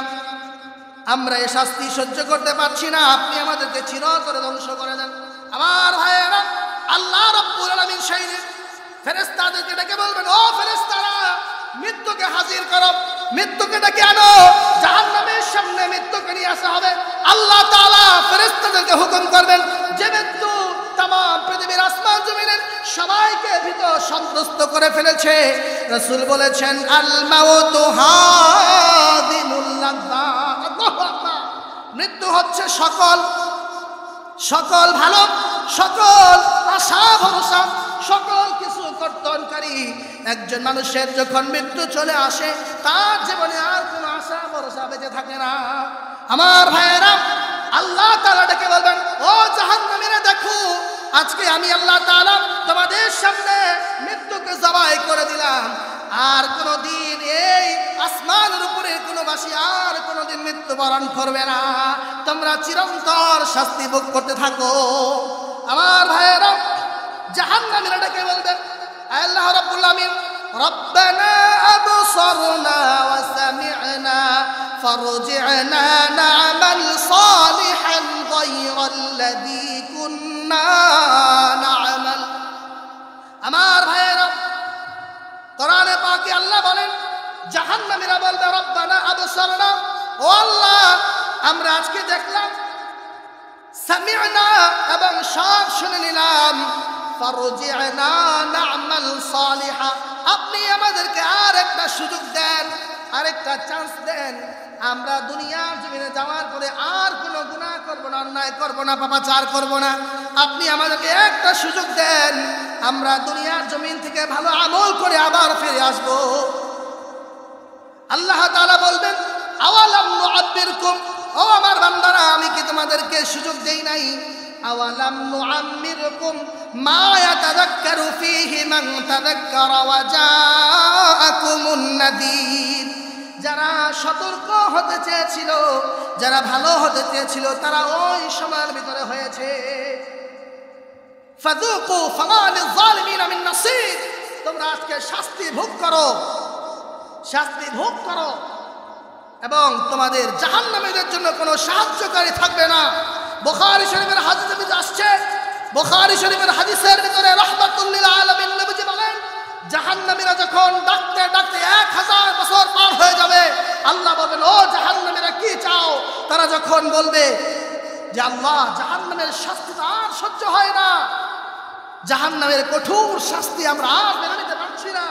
আমরা এই শাস্তি সহ্য করতে পারছি না, আপনি আমাদেরকে চিরতরে ধ্বংস করে দেন। আমার ভাইয়েরা, আল্লাহ রাব্বুল আলামিন সেই ফেরেশতাদেরকে ডেকে বলবেন, ও ফেরেশতারা, মৃত্যুকে হাজির করো, মৃত্যুকে ডেকে আনো, জাহান্নামের সামনে মৃত্যুকে নিয়ে আসা হবে। আল্লাহ তাআলা ফেরেশতাদেরকে হুকুম করবেন, যে মৃত্যু तमाम পৃথিবীর আসমান জমিনের সবাইকে ভীত সন্ত্রস্ত করে ফেলেছে। রাসূল বলেছেন, আল মাউতু হাদিমুল লাযযাত। আল্লাহু আকবার। মৃত্যু হচ্ছে সকল ভালো, সকল আশা ভরসা, সকল কিছু কর্তনকারী। একজন মানুষের যখন মৃত্যু চলে আসে, তার জীবনে আর কোনো আশা ভরসা বেঁচে থাকে না। আমার ভাইয়েরা, আল্লাহ তাআলা ডেকে বলবেন, ও জাহান্নামীরা, দেখো আজকে আমি আল্লাহ তাআলা তোমাদের সামনে মৃত্যুকে জবাই করে দিলাম। আর কোনদিন এই আসমানের উপরে কোনো বাসী আর কোনদিন মৃত্যুবরণ করবে না। তোমরা চিরন্তর শাস্তি ভোগ করতে থাকো। আমার ভাইয়েরা, জাহান্নামীরা ডেকে বলবেন, আল্লাহ রাব্বুল আলামিন, রব্বানা আবসারনা ওয়া সামি'না ফারজি'না না'মাল সালিহান গায়রাল্লাযী কুন্না না'মাল। আমার ভাইয়েরা, কোরআনে পাকে আল্লাহ বলেন, জাহান্নামীরা বলবে, রব্বানা আবসারনা, ও আল্লাহ, আমরা আজকে দেখলাম, সামি'না, এবং সব শুনে নিলাম, ফারজি'না না'মাল সালিহা, আপনি আমাদেরকে আর একটা সুযোগ দেন, আরেকটা চান্স দেন। আমরা দুনিয়ার জমিনে যাওয়ার পরে আর কোনো গুনাহ করব না, অন্যায় করব না, পাপাচার করব না। আপনি আমাদেরকে একটা সুযোগ দেন, আমরা দুনিয়ার জমিন থেকে ভালো আমল করে আবার ফিরে আসব। আল্লাহ তাআলা বলবেন, আওয়ালাম নুআব্বিরকুম, ও আমার বান্দারা, আমি কি তোমাদেরকে সুযোগ দেই নাই? আওয়ালাম নুআম্মিরকুম মা ইয়াতাযাক্কারু ফীহি মান তাযাক্কারা ওয়া জাআকুমুন নাযীর। যারা সতর্ক হতে চেয়েছিল, যারা ভালো হতে চেয়েছিল, তারা ওই সময়ের ভিতরে হয়েছে। ফাযুকু ফামা লিয-যালিমিনা মিন নাসীর, তোমরা আজকে শাস্তি ভোগ করো, শাস্তি ভোগ করো, এবং তোমাদের জাহান্নামীদের জন্য কোনো সাহায্যকারী থাকবে না। বুখারী শরীফের হাদিসে আসছে, বুখারী শরীফের হাদিসের ভিতরে রাহমাতুল লিল আলামিন নবীজি বলেন, জাহান্নামীরা যখন ডাকতে ডাকতে 1000 বছর পার হয়ে যাবে, আল্লাহ বলবেন, ও জাহান্নামীরা, কি চাও? তারা যখন বলবে যে, আল্লাহ, জাহান্নামের শাস্তি আর সহ্য হয় না, জাহান্নামের কঠোর শাস্তি আমরা আর মেনে নিতে পারছি না,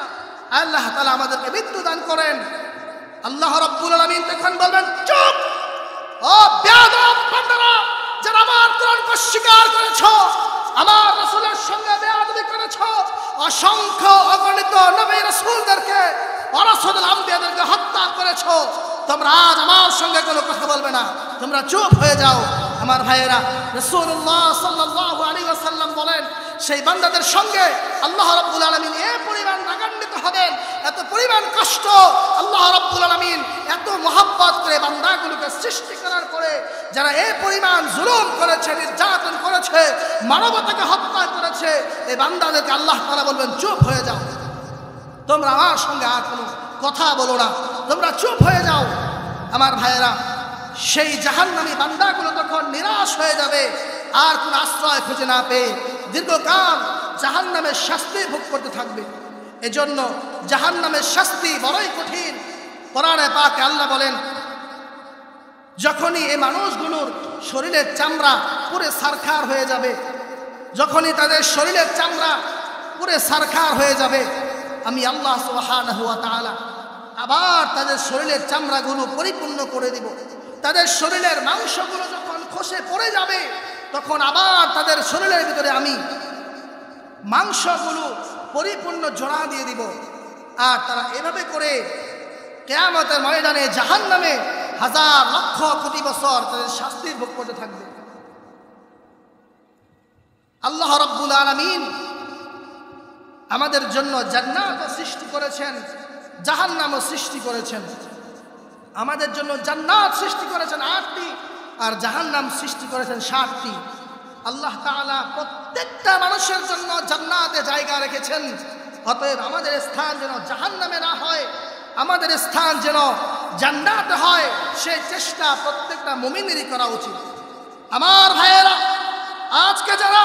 আল্লাহ তাআলা আমাদেরকে মৃত্যু দান করেন। আল্লাহ রাব্বুল আলামিন তখন বলবেন, চুপ, ও বেয়াদব বান্দারা, যারা আমার কোরআনকে অস্বীকার করেছো, আমার রাসূলের সঙ্গে বেয়াদবি করেছো, অসংখ্য অগণিত নবী রাসূলদেরকে, রাসূলুল আম্বিয়াদেরকে হত্যা করেছো, তোমরা আজ আমার সঙ্গে কোনো কথা বলবে না, তোমরা চুপ হয়ে যাও। আমার ভাইয়েরা, রাসূলুল্লাহ সাল্লাল্লাহু আলাইহি ওয়াসাল্লাম বলেন, সেই বান্দাদের সঙ্গে আল্লাহ রাব্বুল আলামিন এ পরিমাণ রাগান্বিত হবেন, এত পরিমাণ কষ্ট আল্লাহ রাব্বুল আলামিন এত মহব্বত করে বান্দাগুলোকে সৃষ্টি করার পরে যারা এ পরিমাণ জুলুম করেছে, নির্যাতন করেছে, মানবতাকে হত্যা করেছে, এই বান্দাদেরকে আল্লাহ তাআলা বলবেন, চুপ হয়ে যাও, তোমরা আমার সঙ্গে আর কোনো কথা বলো না, তোমরা চুপ হয়ে যাও। আমার ভাইয়েরা, সেই জাহান্নামী বান্দাগুলো তখন নিরাশ হয়ে যাবে, আর কোনো আশ্রয় খুঁজে না পেয়ে দীর্ঘকাল জাহান্নামের শাস্তি ভোগ করতে থাকবে। এজন্য জাহান্নামের শাস্তি বড়ই কঠিন। কোরআনে পাকে আল্লাহ বলেন, যখনই এই মানুষগুলোর শরীরের চামড়া পুরো সারখার হয়ে যাবে, যখনই তাদের শরীরের চামড়া পুরো সারখার হয়ে যাবে, আমি আল্লাহ সুবহানাহু ওয়া তাআলা আবার তাদের শরীরের চামড়াগুলো পরিপূর্ণ করে দিব। তাদের শরীরের মাংসগুলো যখন খসে পড়ে যাবে, তখন আবার তাদের শরীরের ভিতরে আমি মাংসগুলো পরিপূর্ণ জোড়া দিয়ে দিব। আর তারা এভাবে করে কিয়ামতের ময়দানে জাহান্নামে হাজার লক্ষ কোটি বছর তাদের শাস্তি ভোগ করতে থাকবে। আল্লাহ রাব্বুল আলামিন আমাদের জন্য জান্নাত সৃষ্টি করেছেন, জাহান্নামও সৃষ্টি করেছেন। আমাদের জন্য জান্নাত সৃষ্টি করেছেন 8টি, আর জাহান্নাম সৃষ্টি করেছেন 7টি। আল্লাহ তাআলা প্রত্যেকটা মানুষের জন্য জান্নাতে জায়গা রেখেছেন। অতএব আমাদের স্থান যেন জাহান্নামে না হয়, আমাদের স্থান যেন জান্নাতে হয়, সেই চেষ্টা প্রত্যেকটা মুমিনেরই করা উচিত। আমার ভাইয়েরা, আজকে যারা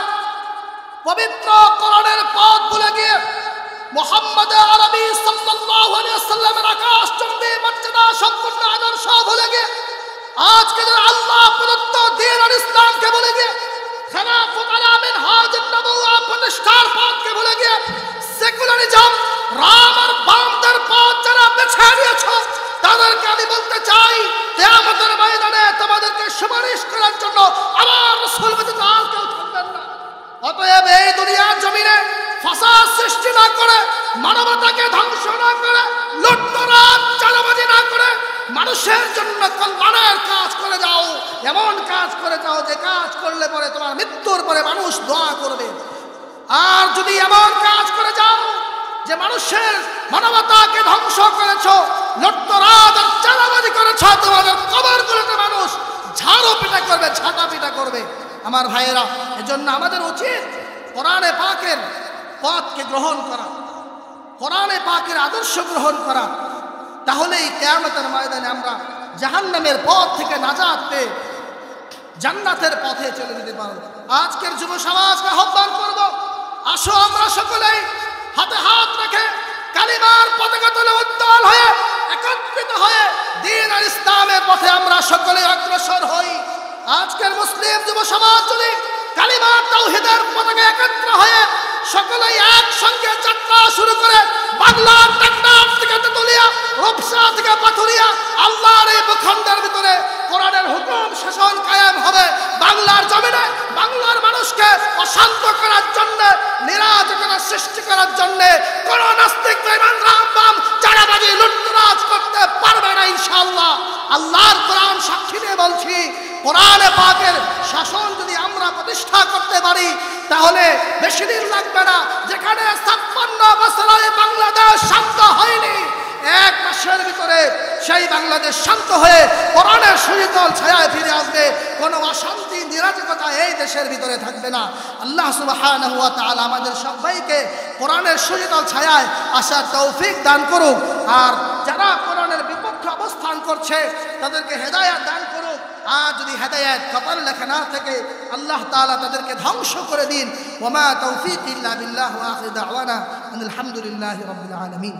পবিত্র কোরআনের পথ ভুলে গিয়ে মুহাম্মদ আরবি সাল্লাল্লাহু আলাইহি ওয়াসাল্লামের আকাশচুম্বী মর্যাদা সম্পন্ন আদর্শ ভুলে গিয়ে আজকে যারা আল্লাহ প্রদত্ত দ্বীন আর ইসলামকে ভুলে গিয়ে খেলাফত আলা মিনহাজুন নবুওয়া প্রতিষ্ঠার পথকে ভুলে গিয়ে সেকুলারিজম রাম আর বামদের পথ যারা বেছে নিয়েছো তাদেরকে আমি বলতে চাই কিয়ামতের ময়দানে তোমাদেরকে সুপারিশ করার জন্য আমার রাসূল ব্যতীত আর কেউ থাকবেন না। অতএব এই দুনিয়ার জমিনে ফাসাদ সৃষ্টি না করে, মানবতাকে ধ্বংস না করে, লুটতরাজ চাঁদাবাজি না করে মানুষের জন্য কল্যাণের কাজ করে যাও। এমন কাজ করে যাও যে কাজ করলে পরে তোমার মৃত্যুর পরে মানুষ দোয়া করবে। আর যদি এমন কাজ করে যাও যে মানুষের মানবতাকে ধ্বংস করেছো, লুটতরাজ আর চাঁদাবাজি করেছো, তোমাদের কবরগুলোতে মানুষ ঝাড়ু পিটা করবে, ঝাঁটা পিটা করবে। আমার ভাইয়েরা, এজন্য আমাদের উচিত কোরআনে পাকের পথকে গ্রহণ করা, কোরআনে পাকের আদর্শ গ্রহণ করা। তাহলেই কিয়ামতের ময়দানে আমরা জাহান্নামের পথ থেকে নাজাত পেয়ে জান্নাতের পথে চলে যেতে পারব। আজকের যুব সমাজকে আহ্বান করব, আসো আমরা সকলেই হাতে হাত রেখে কালিমার পতাকা তুলে উত্তোলন হয়ে একত্রিত হয়ে দ্বীন আর ইসলামের পথে আমরা সকলে অগ্রসর হই। আজকের মুসলিম যুব সমাজ যদি কালিমার তাওহীদের পতাকা একত্র হয়ে সকলেই একসঙ্গে যাত্রা শুরু করে বাংলার টেকনাফ থেকে তেতুলিয়া, রূপসা থেকে পাথুরিয়া, আল্লাহর এই ভূখণ্ডের ভিতরে কোরআনের হুকুম শাসন কায়েম হবে। বাংলার জমিনে বাংলার মানুষকে অশান্ত করার জন্য, নিরাজকতা সৃষ্টি করার জন্য কোন নাস্তিক বেঈমান রামবাম চাঁদাবাজি লুটতরাজ করতে পারবে না ইনশাআল্লাহ। আল্লাহর কোরআন সাক্ষী দিয়ে বলছি, কোরআনে পাকের শাসন যদি আমরা প্রতিষ্ঠা করতে পারি তাহলে বেশি দিন লাগবে না। যেখানে 56 বছর বাংলাদেশ শান্ত হয়নি, 1 মাসের ভিতরে সেই বাংলাদেশ শান্ত হয়ে কোরআনের সুশীতল ছায়ায় ফিরে আসবে। কোনো অশান্তি নিরাজকতা এই দেশের ভিতরে থাকবে না। আল্লাহ সুবহানাহু ওয়া তাআলা আমাদের সবাইকে কোরআনের সুশীতল ছায়ায় আসার তৌফিক দান করুক। আর যারা কোরআনের বিপক্ষে অবস্থান করছে তাদেরকে হেদায়েত দান করুক। আর যদি হেদায়েত কপালে লেখা না থাকে আল্লাহ তাআলা তাদেরকে ধ্বংস করে দিন। ওয়া মা তাওফীকি ইল্লা বিল্লাহ ওয়া আখিরু দাওয়ানা আলহামদুলিল্লাহি রাব্বিল আলামিন।